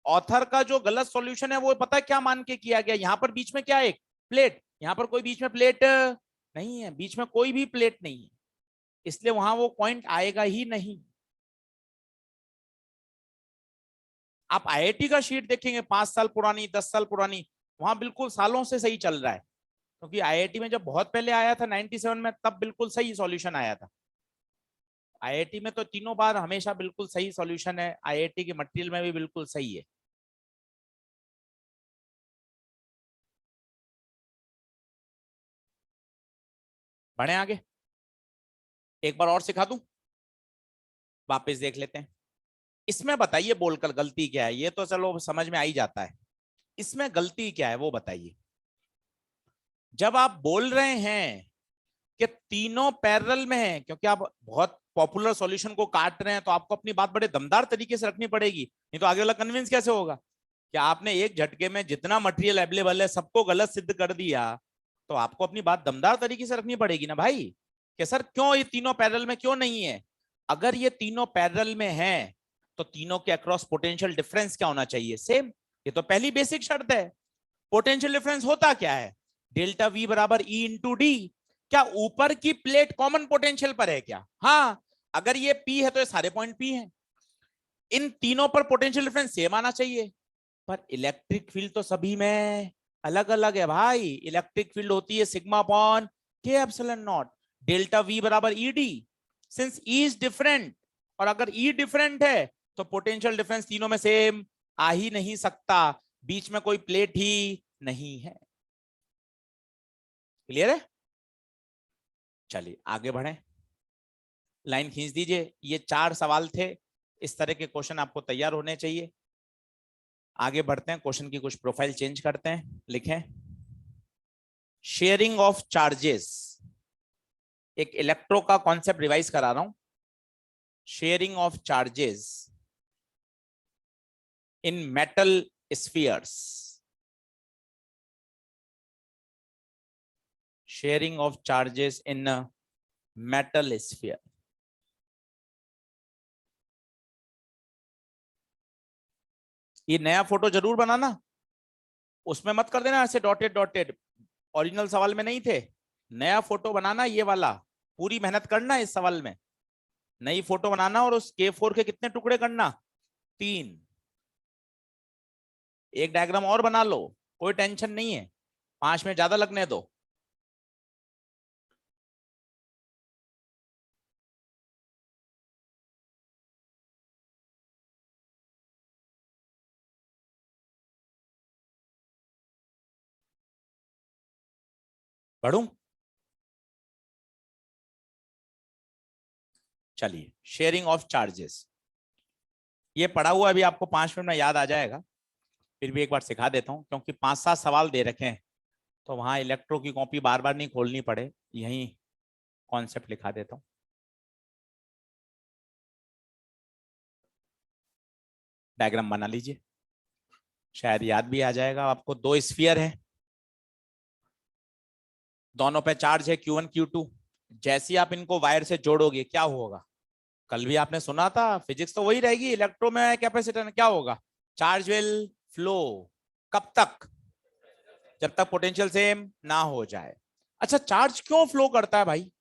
ऑथर का जो गलत सॉल्यूशन है वो पता है क्या मान के किया गया, यहाँ पर बीच में क्या है, एक प्लेट, यहाँ पर कोई बीच में प्लेट नहीं है, बीच में कोई भी प्लेट नहीं है, इसलिए वहां वो पॉइंट आएगा ही नहीं। आप आईआईटी का शीट देखेंगे 5 साल पुरानी, 10 साल पुरानी, वहां बिल्कुल सालों से सही चल रहा है, क्योंकि आईआईटी में जब बहुत पहले आया था 97 में, तब बिल्कुल सही सॉल्यूशन आया था। आईआईटी में तो तीनों बार हमेशा बिल्कुल सही सॉल्यूशन है, आईआईटी के मटेरियल में भी बिल्कुल सही है। बढ़े आगे, एक बार और सिखा दूं, वापस देख लेते हैं। इसमें बताइए बोलकर गलती क्या है, ये तो चलो समझ में आ ही जाता है, इसमें गलती क्या है वो बताइए। जब आप बोल रहे हैं कि तीनों पैरेलल में है, क्योंकि आप बहुत पॉपुलर सॉल्यूशन को काट रहे हैं, तो आपको अपनी बात बड़े दमदार तरीके से रखनी पड़ेगी, नहीं तो आगे वाला कन्विंस कैसे होगा कि आपने एक झटके में जितना मटेरियल अवेलेबल है सबको गलत सिद्ध कर दिया। तो आपको अपनी बात दमदार तरीके से रखनी पड़ेगी ना भाई, कि सर क्यों ये तीनों पैरेलल में क्यों नहीं है। अगर ये तीनों पैरेलल में है तो तीनों के अक्रॉस पोटेंशियल डिफरेंस क्या होना चाहिए, सेम। ये तो पहली बेसिक शर्त है। पोटेंशियल डिफरेंस होता क्या है, डेल्टा वी बराबर ई इंटू डी। क्या ऊपर की प्लेट कॉमन पोटेंशियल पर है क्या, हाँ, अगर ये पी है तो ये सारे पॉइंट पी हैं। इन तीनों पर पोटेंशियल डिफरेंस सेम आना चाहिए, पर इलेक्ट्रिक फील्ड तो सभी में अलग अलग है भाई। इलेक्ट्रिक फील्ड होती है सिग्मा अपॉन के एप्सिलॉन नॉट, डेल्टा वी बराबर E D. Since E is different, और अगर ई डिफरेंट है तो पोटेंशियल डिफरेंस तीनों में सेम आ ही नहीं सकता, बीच में कोई प्लेट ही नहीं है। क्लियर है, चलिए आगे बढ़े, लाइन खींच दीजिए। ये 4 सवाल थे, इस तरह के क्वेश्चन आपको तैयार होने चाहिए। आगे बढ़ते हैं, क्वेश्चन की कुछ प्रोफाइल चेंज करते हैं। लिखें शेयरिंग ऑफ चार्जेस, एक इलेक्ट्रो का कॉन्सेप्ट रिवाइज करा रहा हूं। Sharing of charges in metal spheres, sharing of charges in metal sphere. ये नया फोटो जरूर बनाना, उसमें मत कर देना ऐसे डॉटेड डॉटेड, ओरिजिनल सवाल में नहीं थे। नया फोटो बनाना ये वाला, पूरी मेहनत करना इस सवाल में, नई फोटो बनाना, और उस K4 के कितने टुकड़े करना, 3। एक डायग्राम और बना लो, कोई टेंशन नहीं है, 5 में ज्यादा लगने दो। बढ़ू, चलिए शेयरिंग ऑफ चार्जेस, ये पढ़ा हुआ अभी आपको 5 मिनट में याद आ जाएगा, फिर भी एक बार सिखा देता हूं, क्योंकि 5-7 सवाल दे रखे हैं, तो वहां इलेक्ट्रो की कॉपी बार बार नहीं खोलनी पड़े, यही कॉन्सेप्ट लिखा देता हूं। डायग्राम बना लीजिए, शायद याद भी आ जाएगा आपको। 2 स्फीयर है, दोनों पे चार्ज है Q1 Q2। जैसे आप इनको वायर से जोड़ोगे क्या होगा, कल भी आपने सुना था, फिजिक्स तो वही रहेगी, इलेक्ट्रो में कैपेसिटर क्या होगा, चार्ज विल फ्लो। कब तक, जब तक पोटेंशियल सेम ना हो जाए। अच्छा, चार्ज क्यों फ्लो करता है भाई,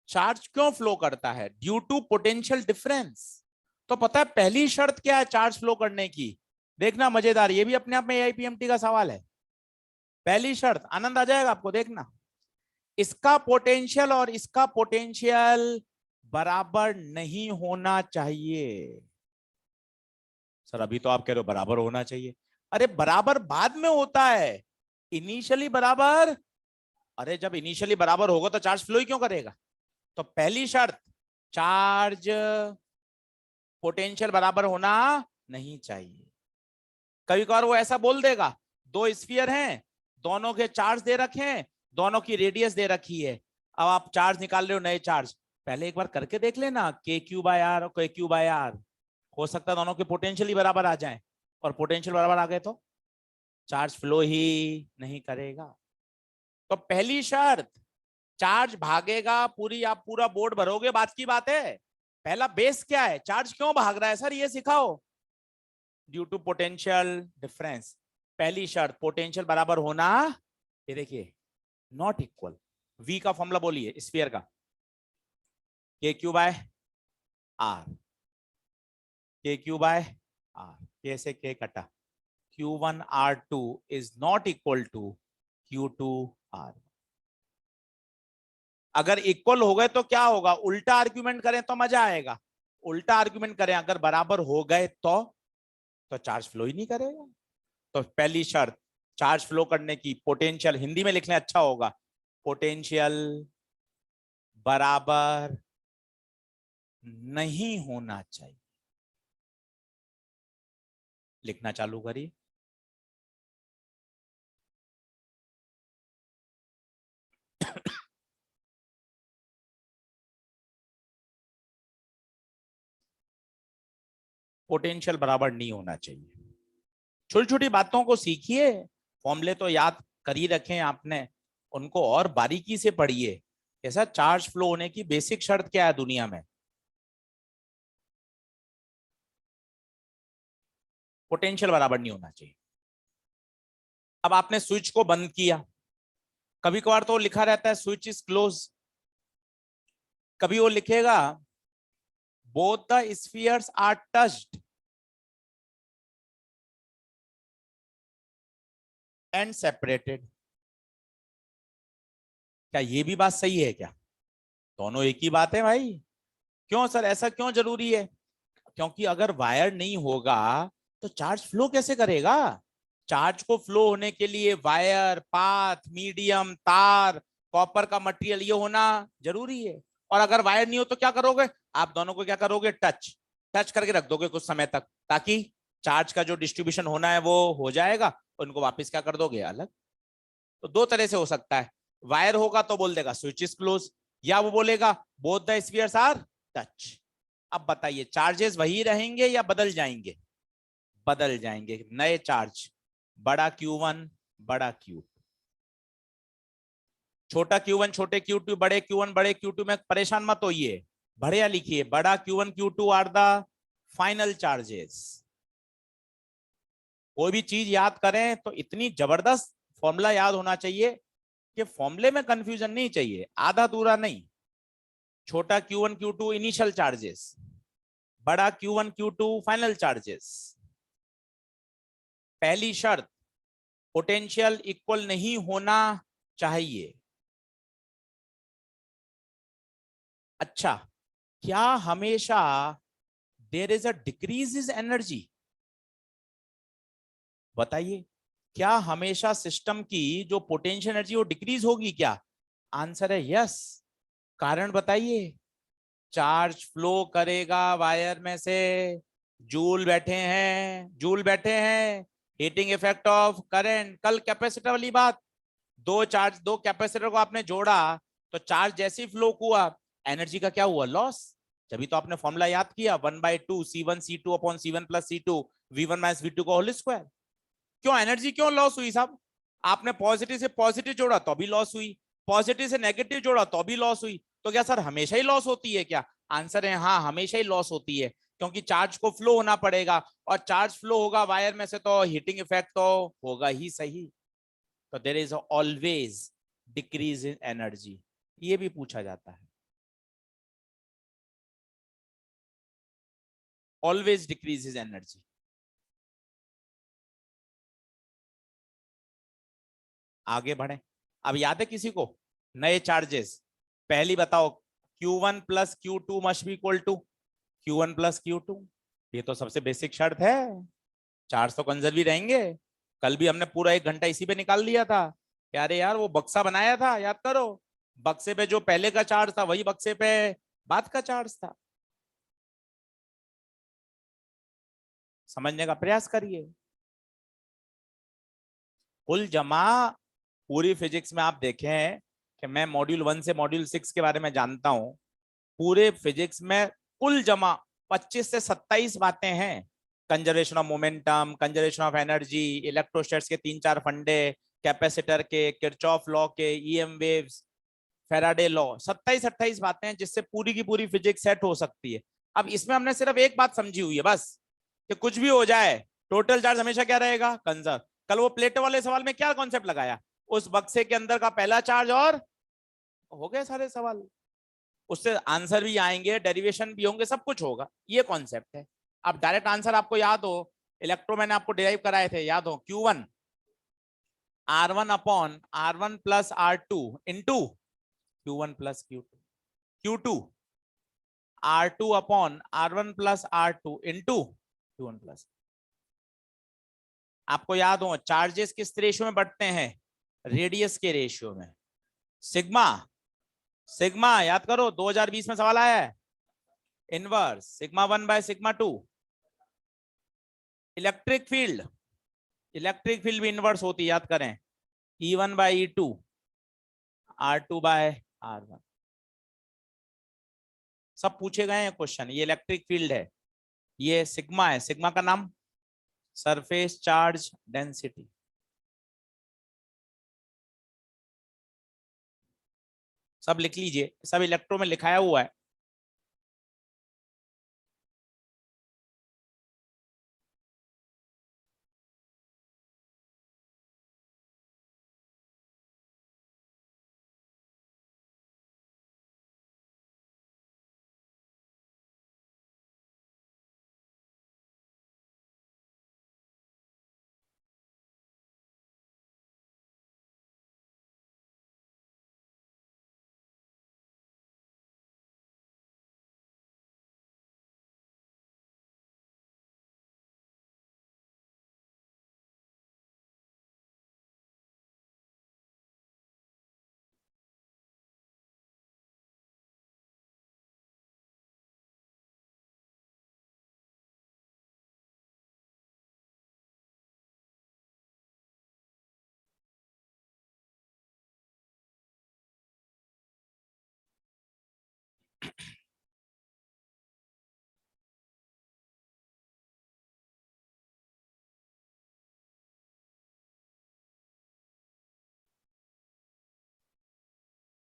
चार्ज क्यों फ्लो करता है, ड्यू टू पोटेंशियल डिफरेंस। तो पता है पहली शर्त क्या है चार्ज फ्लो करने की, देखना मजेदार, ये भी अपने आप में AIPMT का सवाल है। पहली शर्त, आनंद आ जाएगा आपको, देखना, इसका पोटेंशियल और इसका पोटेंशियल बराबर नहीं होना चाहिए। सर अभी तो आप कह रहे हो बराबर होना चाहिए, अरे बराबर बाद में होता है, इनिशियली बराबर। अरे जब इनिशियली बराबर होगा तो चार्ज फ्लो ही क्यों करेगा। तो पहली शर्त, चार्ज पोटेंशियल बराबर होना नहीं चाहिए। कभी कभार वो ऐसा बोल देगा, 2 स्फीयर हैं, दोनों के चार्ज दे रखे हैं, दोनों की रेडियस दे रखी है, अब आप चार्ज निकाल रहे हो नए चार्ज, पहले एक बार करके देख लेना, KQ/R और KQ/R, हो सकता है दोनों के पोटेंशियल ही बराबर आ जाए, और पोटेंशियल बराबर आ गए तो चार्ज फ्लो ही नहीं करेगा। तो पहली शर्त, चार्ज भागेगा, पूरी आप पूरा बोर्ड भरोगे बात की बात है, पहला बेस क्या है, चार्ज क्यों भाग रहा है सर ये सिखाओ, ड्यू टू पोटेंशियल डिफरेंस। पहली शर्त पोटेंशियल बराबर होना, ये देखिए नॉट इक्वल। वी का फॉर्मूला बोलिए स्फीयर का, के क्यू बाय आर, के क्यू बाय आर, के से के कटा, Q1 R2 is not equal to Q2 R। अगर इक्वल हो गए तो क्या होगा, उल्टा आर्ग्यूमेंट करें तो मजा आएगा। उल्टा आर्ग्यूमेंट करें अगर बराबर हो गए तो चार्ज फ्लो ही नहीं करेगा। तो पहली शर्त चार्ज फ्लो करने की, पोटेंशियल हिंदी में लिखने अच्छा होगा, पोटेंशियल बराबर नहीं होना चाहिए। लिखना चालू करिए। पोटेंशियल बराबर नहीं होना चाहिए। छोटी छोटी बातों को सीखिए, फॉर्मूले तो याद कर ही रखें आपने, उनको और बारीकी से पढ़िए। ऐसा चार्ज फ्लो होने की बेसिक शर्त क्या है दुनिया में, पोटेंशियल बराबर नहीं होना चाहिए। अब आपने स्विच को बंद किया, कभी कभार तो लिखा रहता है स्विच इज क्लोज, कभी वो लिखेगा both the spheres are touched and separated. क्या ये भी बात सही है क्या? दोनों एक ही बात है भाई। क्यों सर, ऐसा क्यों जरूरी है? क्योंकि अगर वायर नहीं होगा तो चार्ज फ्लो कैसे करेगा? चार्ज को फ्लो होने के लिए वायर, पाथ, मीडियम, तार, कॉपर का मटेरियल ये होना जरूरी है। और अगर वायर नहीं हो तो क्या करोगे आप दोनों को, क्या करोगे, टच टच करके रख दोगे कुछ समय तक, ताकि चार्ज का जो डिस्ट्रीब्यूशन होना है वो हो जाएगा, उनको वापस क्या कर दोगे, अलग। तो दो तरह से हो सकता है, वायर होगा तो बोल देगा स्विच इज क्लोज, या वो बोलेगा both the spheres are touch. अब बताइए चार्जेस वही रहेंगे या बदल जाएंगे? बदल जाएंगे, नए चार्ज, बड़ा Q1 बड़ा Q2, छोटा Q1 छोटे Q2, बड़े Q1 बड़े Q2 में परेशान मत होइए, बढ़िया लिखिए, बड़ा Q1 Q2 are the final charges. कोई भी चीज याद करें तो इतनी जबरदस्त फॉर्मूला याद होना चाहिए कि फॉर्मूले में कंफ्यूजन नहीं चाहिए, आधा दूरा नहीं। छोटा Q1 Q2 इनिशियल चार्जेस, बड़ा Q1 Q2 फाइनल चार्जेस। पहली शर्त पोटेंशियल इक्वल नहीं होना चाहिए। अच्छा, क्या हमेशा there is a decrease is energy? बताइए, क्या हमेशा सिस्टम की जो पोटेंशियल एनर्जी वो डिक्रीज होगी क्या? आंसर है यस। कारण बताइए, चार्ज फ्लो करेगा वायर में से, जूल बैठे हैं, जूल बैठे हैं, हीटिंग इफेक्ट ऑफ करंट। कल कैपेसिटर वाली बात, दो चार्ज, दो कैपेसिटर को आपने जोड़ा तो चार्ज जैसे ही फ्लो हुआ, एनर्जी का क्या हुआ, लॉस। जब तो आपने फॉर्मूला याद किया 1/2 C1 C2 upon C1 plus C2 V1 minus V2 का होल स्क्वायर। क्यों एनर्जी क्यों लॉस हुई साहब? आपने पॉजिटिव से पॉजिटिव जोड़ा तो भी लॉस हुई, पॉजिटिव से नेगेटिव जोड़ा तो भी लॉस हुई। तो क्या सर हमेशा ही लॉस होती है क्या? आंसर है हाँ, हमेशा ही लॉस होती है, क्योंकि चार्ज को फ्लो होना पड़ेगा, और चार्ज फ्लो होगा वायर में से तो हीटिंग इफेक्ट तो होगा ही सही। तो there is always decrease in energy, ये भी पूछा जाता है, ऑलवेज डिक्रीज इज एनर्जी। आगे बढ़े, अब याद है किसी को नए चार्जेस? पहली बताओ, Q1 plus Q2 must be equal to Q1 plus Q2। ये तो सबसे बेसिक शर्त है, चार्ज तो कंजर्व ही रहेंगे। कल भी हमने पूरा 1 घंटा इसी पे निकाल दिया था। अरे यार वो बक्सा बनाया था, याद करो, बक्से पे जो पहले का चार्ज था वही बक्से पे बाद का चार्ज था। समझने का प्रयास करिए। कुल जमा पूरी फिजिक्स में आप देखें कि मैं मॉड्यूल 1 से मॉड्यूल 6 के बारे में जानता हूं, पूरे फिजिक्स में कुल जमा 25 से 27 बातें हैं। Conservation of momentum, conservation of energy, electrostatics के 3-4 फंडे, कैपेसिटर के, किरचॉफ लॉ के, ईएम वेव्स, फैराडे लॉ, 27-28 बातें हैं जिससे पूरी की पूरी फिजिक्स सेट हो सकती है। अब इसमें हमने सिर्फ एक बात समझी हुई है बस, कि कुछ भी हो जाए टोटल चार्ज हमेशा क्या रहेगा, कंजर्व। कल वो प्लेटो वाले सवाल में क्या कॉन्सेप्ट लगाया, उस बक्से के अंदर का पहला चार्ज और हो गए सारे सवाल। उससे आंसर भी आएंगे, डेरिवेशन भी होंगे, सब कुछ होगा। ये कॉन्सेप्ट है। अब डायरेक्ट आंसर आपको याद हो, इलेक्ट्रो मैंने आपको डिराइव कराए थे, याद हो, Q1 R1 upon R1 plus R2 into Q1 plus Q2, Q2 R2 upon R1 plus R2 into Q1 plus. आपको याद हो चार्जेस किस रेशियो में बढ़ते हैं, रेडियस के रेशियो में। सिग्मा, सिग्मा याद करो 2020 में सवाल आया है, inverse sigma 1 by sigma 2। Electric field, electric field भी इनवर्स होती है, याद करें, E1 bye E2 R2 bye R1। सब पूछे गए हैं क्वेश्चन। ये इलेक्ट्रिक फील्ड है, ये सिग्मा है, सिग्मा का नाम सरफेस चार्ज डेंसिटी। सब लिख लीजिए, सब इलेक्ट्रो में लिखाया हुआ है।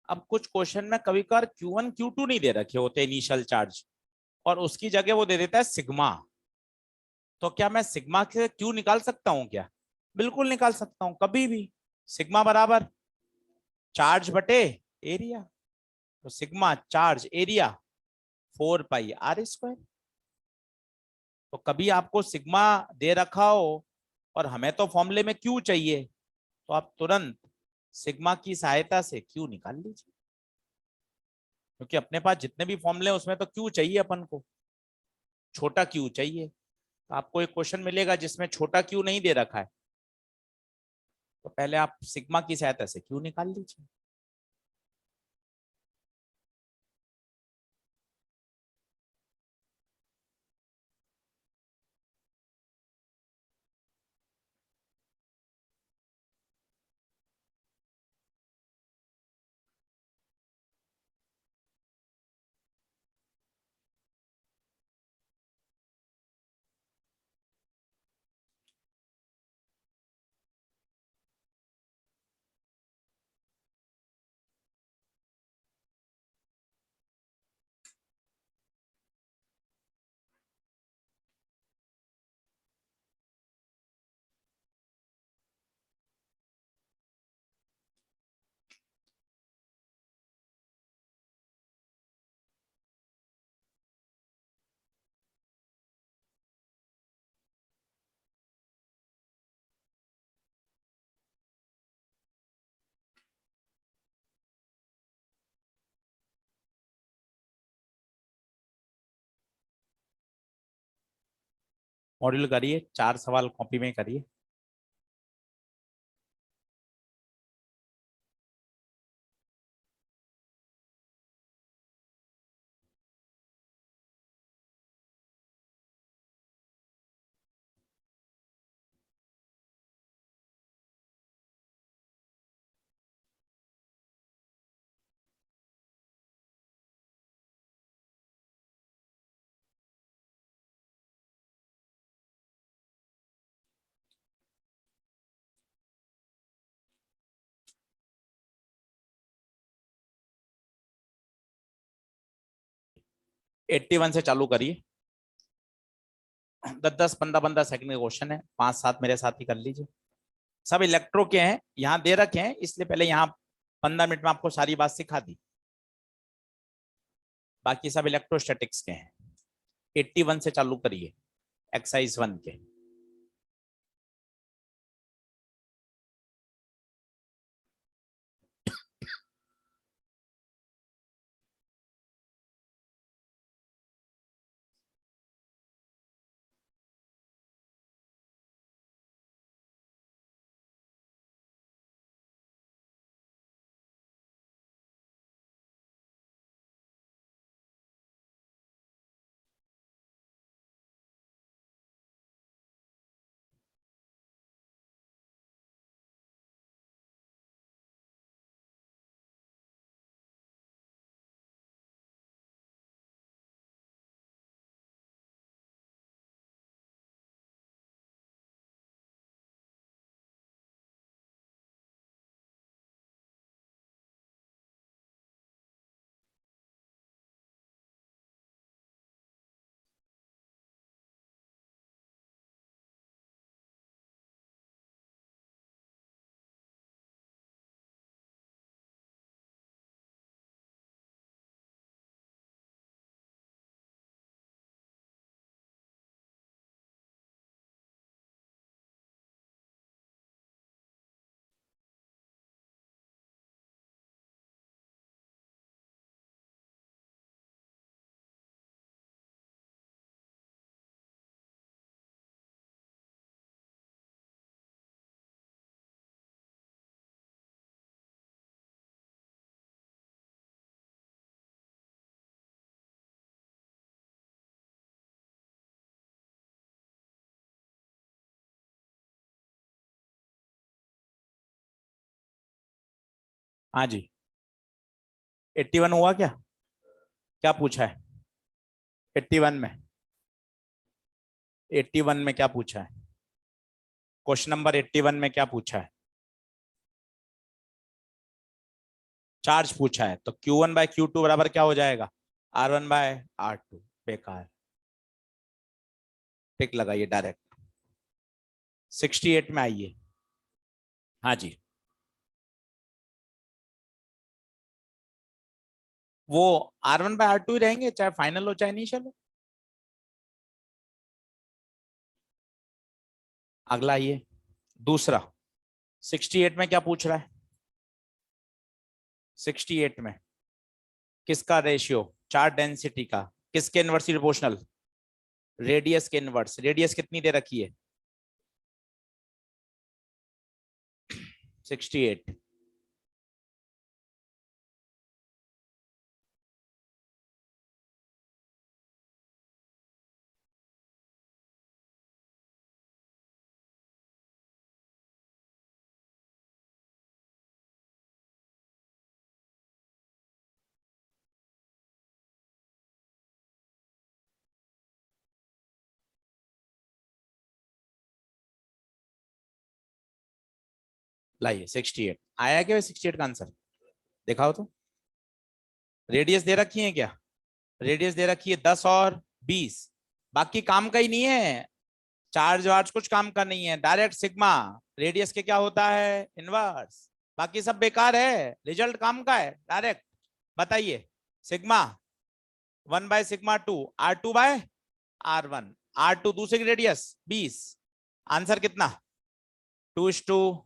अब कुछ क्वेश्चन में कभी कभार Q1 Q2 नहीं दे रखे होते इनिशियल चार्ज, और उसकी जगह वो दे देता है सिग्मा। तो क्या मैं सिग्मा से Q निकाल सकता हूं क्या? बिल्कुल निकाल सकता हूं, कभी भी। सिग्मा बराबर चार्ज बटे एरिया, तो सिग्मा चार्ज एरिया 4 पाई R²। तो कभी आपको सिग्मा दे रखा हो और हमें तो फॉर्मूले में Q चाहिए, तो आप तुरंत सिग्मा की सहायता से Q निकाल लीजिए, क्योंकि अपने पास जितने भी फॉर्मूले हैं उसमें तो Q चाहिए अपन को, छोटा Q चाहिए। तो आपको एक क्वेश्चन मिलेगा जिसमें छोटा Q नहीं दे रखा है, तो पहले आप सिग्मा की सहायता से Q निकाल लीजिए। मॉड्यूल करिए, 4 सवाल कॉपी में करिए। एट्टी वन से चालू करिए, 10-10 15-15 सेकंड का क्वेश्चन है, 5-7 मेरे साथ ही कर लीजिए। सब इलेक्ट्रो के हैं, यहाँ दे रखे हैं, इसलिए पहले यहाँ 15 मिनट में आपको सारी बात सिखा दी। बाकी सब इलेक्ट्रोस्टैटिक्स के हैं। 81 से चालू करिए, एक्सरसाइज 1 के। हाँ जी, 81 हुआ क्या? क्या पूछा है 81 में? 81 में क्या पूछा है? क्वेश्चन नंबर 81 में क्या पूछा है? चार्ज पूछा है, तो Q1 बाय Q2 बराबर क्या हो जाएगा? R1 bye R2। बेकार, टिक लगाइए डायरेक्ट। 68 में आइए। हाँ जी, वो R1 बाय R2 ही रहेंगे, चाहे फाइनल हो चाहे इनिशियल हो। अगला आइए, दूसरा। 68 में क्या पूछ रहा है? 68 में किसका रेशियो? चार्ज डेंसिटी का। किसके इनवर्सली प्रोपोर्शनल? रेडियस के इनवर्स। रेडियस कितनी दे रखी है? 68। लाइए 68 आया क्या? 68 का आंसर दिखाओ तो। रेडियस दे रखी है क्या? रेडियस दे रखी है 10 और 20। बाकी काम का ही नहीं है, चार्ज वार्ज कुछ काम का नहीं है, डायरेक्ट सिग्मा रेडियस के क्या होता है? इनवर्स। बाकी सब बेकार है, रिजल्ट काम का है डायरेक्ट। बताइए, सिग्मा 1/σ2 R2/R1। R2 दूसरे की रेडियस 20। आंसर कितना? 2:1।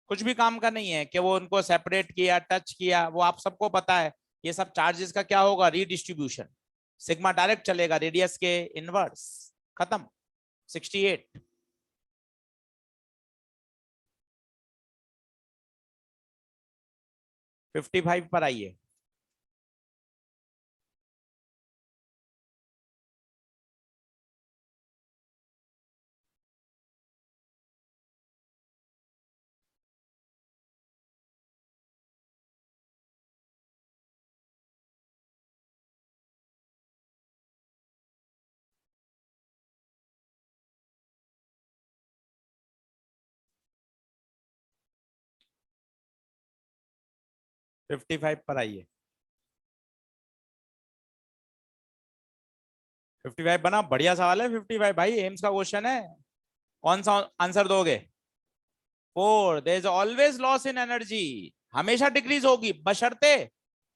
कुछ भी काम का नहीं है कि वो उनको सेपरेट किया, टच किया, वो आप सबको पता है। ये सब चार्जेस का क्या होगा? रीडिस्ट्रीब्यूशन। सिग्मा डायरेक्ट चलेगा रेडियस के इनवर्स। खत्म। 68। 55 पर आइए। फिफ्टी फाइव पर आइए। 55 बना, बढ़िया सवाल है 55 भाई, एम्स का क्वेश्चन है। कौन सा आंसर दोगे? 4। There is always loss in energy, हमेशा डिक्रीज होगी बशर्ते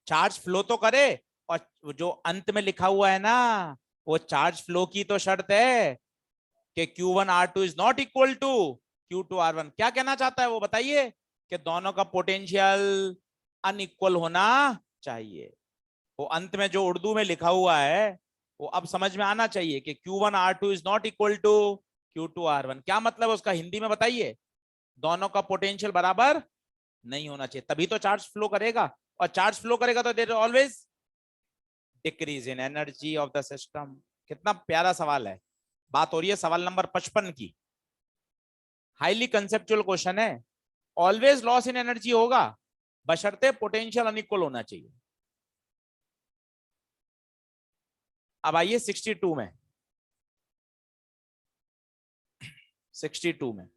चार्ज फ्लो तो करे। और जो अंत में लिखा हुआ है ना, वो चार्ज फ्लो की तो शर्त है कि Q1 R2 is not equal to Q2 R1। क्या कहना चाहता है वो बताइए? कि दोनों का पोटेंशियल अनइक्वल होना चाहिए। वो अंत में जो उर्दू में लिखा हुआ है वो अब समझ में आना चाहिए कि Q1 R2 is not equal to Q2 R1। क्या मतलब है उसका हिंदी में बताइए? दोनों का पोटेंशियल बराबर नहीं होना चाहिए, तभी तो चार्ज फ्लो करेगा। और चार्ज फ्लो करेगा तो there always decrease in energy of the system. कितना प्यारा सवाल है। बात हो रही है सवाल नंबर 55 की। हाईली कंसेप्चुअल क्वेश्चन है। ऑलवेज लॉस इन एनर्जी होगा बशर्ते पोटेंशियल अनइक्वल होना चाहिए। अब आइए 62 में। 62 में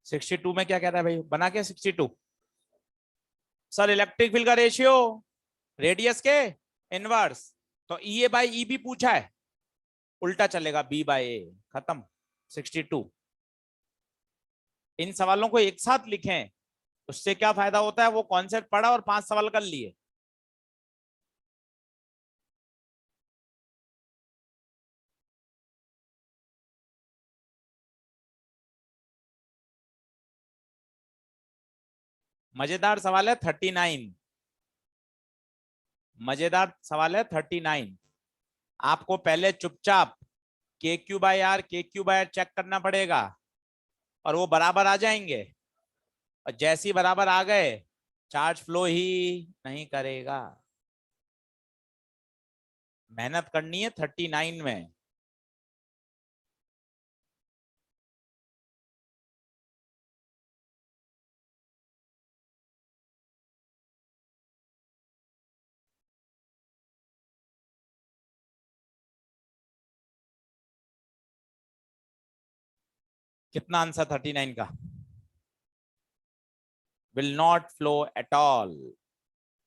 सिक्सटी टू में क्या कह रहा है भाई? बना के 62। सर इलेक्ट्रिक फील्ड का रेशियो रेडियस के इनवर्स। तो ई ए बाई ई भी पूछा है, उल्टा चलेगा बी बाई ए। खत्म 62। इन सवालों को एक साथ लिखें, उससे क्या फायदा होता है? वो कॉन्सेप्ट पढ़ा और 5 सवाल कर लिए। मजेदार सवाल है 39। मजेदार सवाल है 39। आपको पहले चुपचाप के क्यू बाई आर चेक करना पड़ेगा और वो बराबर आ जाएंगे। और जैसे ही बराबर आ गए चार्ज फ्लो ही नहीं करेगा। मेहनत करनी है 39 में। कितना आंसर 39 का? Will not flow at all.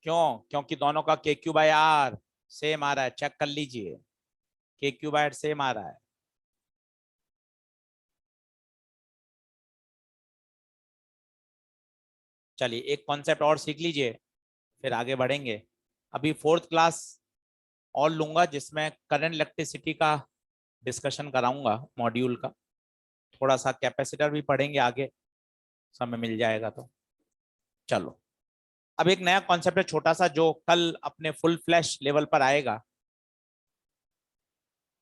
क्यों? क्योंकि दोनों का के क्यू बाई आर सेम आ रहा है। चेक कर लीजिए, के क्यू बाई आर सेम आ रहा है। चलिए एक कॉन्सेप्ट और सीख लीजिए, फिर आगे बढ़ेंगे। अभी 4th क्लास और लूंगा जिसमें करंट इलेक्ट्रिसिटी का डिस्कशन कराऊंगा मॉड्यूल का। थोड़ा सा कैपेसिटर भी पढ़ेंगे आगे, समय मिल जाएगा तो। चलो अब एक नया कॉन्सेप्ट है छोटा सा, जो कल अपने फुल फ्लैश लेवल पर आएगा।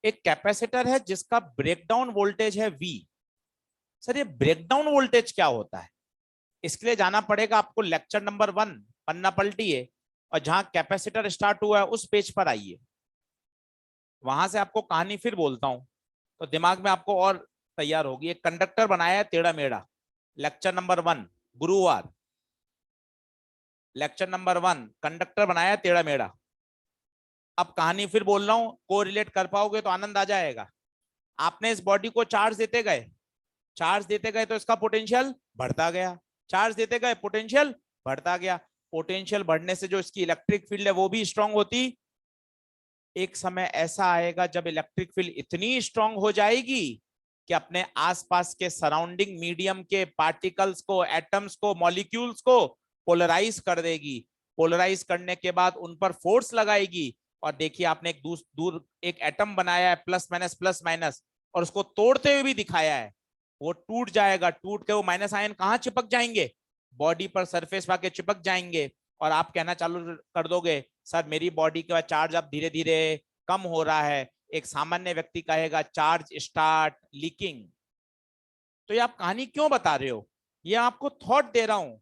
एक कैपेसिटर है जिसका ब्रेकडाउन वोल्टेज है V। सर ये ब्रेकडाउन वोल्टेज क्या होता है? इसके लिए जाना पड़ेगा आपको लेक्चर नंबर 1, पन्ना पलटिए और जहां कैपेसिटर स्टार्ट हुआ है उस पेज पर आइए। वहां से आपको कहानी फिर बोलता हूं तो दिमाग में आपको और तैयार होगी। एक कंडक्टर बनाया है टेढ़ा मेढ़ा, लेक्चर नंबर 1 गुरुवार। लेक्चर नंबर 1 कंडक्टर बनाया है टेढ़ा मेढ़ा। अब कहानी फिर बोल रहा हूं, को रिलेट कर पाओगे तो आनंद आ जाएगा। आपने इस बॉडी को चार्ज देते गए, चार्ज देते गए तो इसका पोटेंशियल बढ़ता गया, चार्ज देते गए पोटेंशियल बढ़ता गया। पोटेंशियल बढ़ने से जो इसकी इलेक्ट्रिक फील्ड है वो भी स्ट्रांग होती। एक समय ऐसा आएगा जब इलेक्ट्रिक फील्ड इतनी स्ट्रांग हो जाएगी कि अपने आसपास के सराउंडिंग मीडियम के पार्टिकल्स को, एटम्स को, मॉलिक्यूल्स को पोलराइज कर देगी। पोलराइज करने के बाद उन पर फोर्स लगाएगी। और देखिए आपने एक दूर एक एटम बनाया है प्लस माइनस, और उसको तोड़ते हुए भी दिखाया है। वो टूट जाएगा, टूट के वो माइनस आयन कहाँ चिपक जाएंगे? बॉडी पर सरफेस पाके चिपक जाएंगे। और आप कहना चालू कर दोगे सर मेरी बॉडी का चार्ज अब धीरे धीरे कम हो रहा है। एक सामान्य व्यक्ति कहेगा चार्ज स्टार्ट लीकिंग। तो ये आप कहानी क्यों बता रहे हो? ये आपको थॉट दे रहा हूं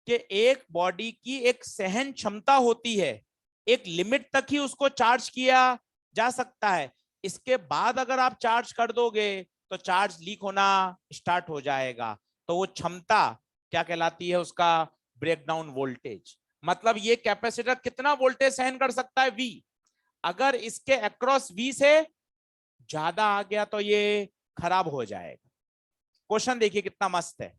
कि एक बॉडी की एक सहन क्षमता होती है, एक लिमिट तक ही उसको चार्ज किया जा सकता है। इसके बाद अगर आप चार्ज कर दोगे तो चार्ज लीक होना स्टार्ट हो जाएगा। तो वो क्षमता क्या कहलाती है? उसका ब्रेकडाउन वोल्टेज, मतलब ये कैपेसिटर कितना वोल्टेज सहन कर सकता है, V। अगर इसके अक्रॉस V से ज्यादा आ गया तो ये खराब हो जाएगा। क्वेश्चन देखिए कितना मस्त है।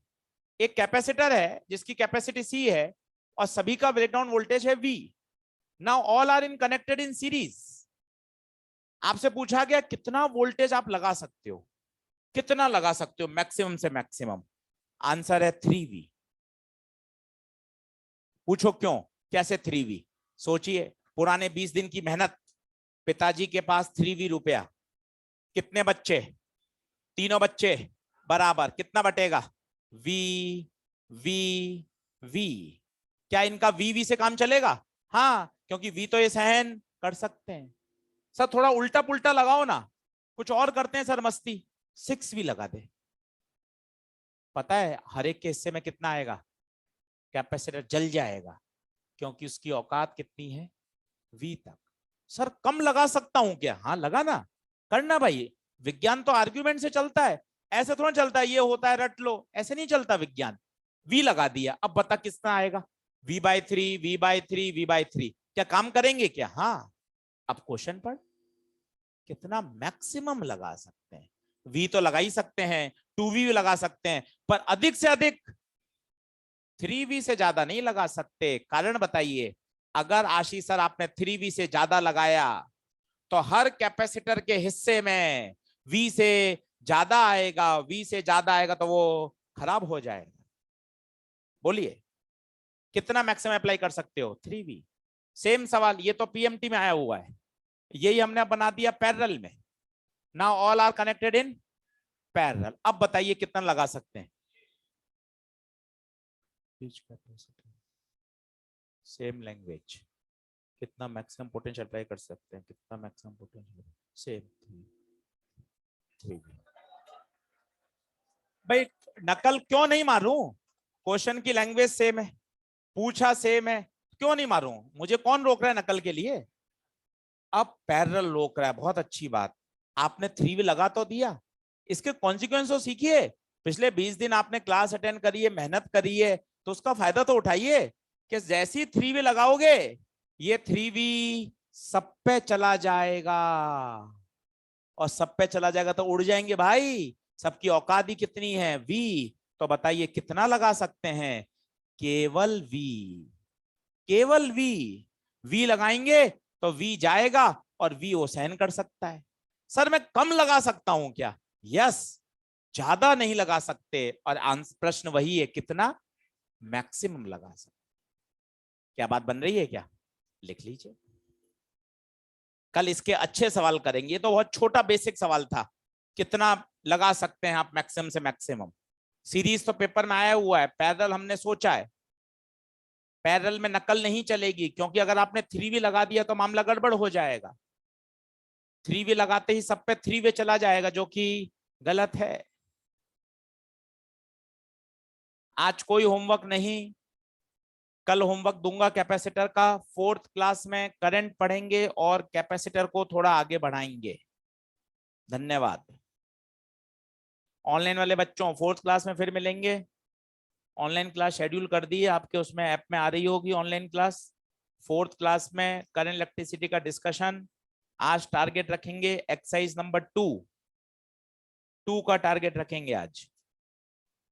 एक कैपेसिटर है जिसकी कैपेसिटी C है और सभी का ब्रेकडाउन वोल्टेज है V। Now all are in connected in series. आपसे पूछा गया कितना वोल्टेज आप लगा सकते हो, कितना लगा सकते हो मैक्सिमम से मैक्सिमम। आंसर है 3V। पूछो क्यों, कैसे 3V? सोचिए, पुराने 20 दिन की मेहनत, पिताजी के पास 3V रुपया, कितने बच्चे, तीनों बच्चे बराबर, कितना बटेगा, V V V। क्या इनका V से काम चलेगा? हाँ, क्योंकि V तो ये सहन कर सकते हैं। सर थोड़ा उल्टा पुल्टा लगाओ ना, कुछ और करते हैं सर मस्ती, 6V लगा दे। पता है हर एक के हिस्से में कितना आएगा, कैपेसिटर जल जाएगा, क्योंकि उसकी औकात कितनी है, V तक। सर कम लगा सकता हूं क्या? हाँ लगा ना, करना भाई। विज्ञान तो आर्ग्यूमेंट से चलता है, ऐसे थोड़ा चलता है ये होता है रट लो, ऐसे नहीं चलता विज्ञान। V लगा दिया, अब बता कितना आएगा, V/3 V/3 V/3। क्या काम करेंगे क्या? हाँ। अब क्वेश्चन पढ़, कितना मैक्सिमम लगा सकते हैं। V तो लगा ही सकते हैं, 2V भी लगा सकते हैं, पर अधिक से अधिक 3V से ज्यादा नहीं लगा सकते। कारण बताइए। अगर आशीष सर आपने 3V से ज्यादा लगाया तो हर कैपेसिटर के हिस्से में V से ज्यादा आएगा, V से ज्यादा आएगा तो वो खराब हो जाएगा। बोलिए कितना मैक्सिमम अप्लाई कर सकते हो, 3V। सेम सवाल, ये तो PMT में आया हुआ है, यही हमने बना दिया पैरेलल में। Now all are connected in parallel. अब बताइए कितना लगा सकते हैं, सेम लैंग्वेज, कितना मैक्सिमम पोटेंशियल अप्लाई कर सकते हैं, कितना मैक्सिमम पोटेंशियल, सेम 3V। भाई नकल क्यों नहीं मारूं, क्वेश्चन की लैंग्वेज सेम है, पूछा सेम है, क्यों नहीं मारूं? मुझे कौन रोक रहा है नकल के लिए? अब पैरेलल रोक रहा है, बहुत अच्छी बात। आपने 3V लगा तो दिया, इसके कॉन्सिक्वेंस तो सीखिए। पिछले 20 दिन आपने क्लास अटेंड करी है, मेहनत करी है, तो उसका फायदा तो उठाइए कि जैसे ही 3V लगाओगे ये 3V सब पे चला जाएगा, और सब पे चला जाएगा तो उड़ जाएंगे भाई। सबकी औकात ही कितनी है, V। तो बताइए कितना लगा सकते हैं, केवल V, केवल V। V लगाएंगे तो V जाएगा और V वो सहन कर सकता है। सर मैं कम लगा सकता हूं क्या? यस, ज्यादा नहीं लगा सकते, और प्रश्न वही है, कितना मैक्सिमम लगा सकते। क्या बात बन रही है क्या? लिख लीजिए, कल इसके अच्छे सवाल करेंगे। ये तो बहुत छोटा बेसिक सवाल था, कितना लगा सकते हैं आप मैक्सिमम से मैक्सिमम। सीरीज तो पेपर में आया हुआ है, पैरेलल हमने सोचा है, पैरेलल में नकल नहीं चलेगी, क्योंकि अगर आपने 3V लगा दिया तो मामला गड़बड़ हो जाएगा। 3V लगाते ही सब पे 3V चला जाएगा, जो कि गलत है। आज कोई होमवर्क नहीं, कल होमवर्क दूंगा कैपेसिटर का। 4th क्लास में करंट पढ़ेंगे और कैपेसिटर को थोड़ा आगे बढ़ाएंगे। धन्यवाद। ऑनलाइन वाले बच्चों 4th क्लास में फिर मिलेंगे। ऑनलाइन क्लास शेड्यूल कर दी है आपके, उसमें ऐप में आ रही होगी ऑनलाइन क्लास। 4th क्लास में करंट इलेक्ट्रिसिटी का डिस्कशन। आज टारगेट रखेंगे एक्सरसाइज नंबर 2 का टारगेट रखेंगे आज।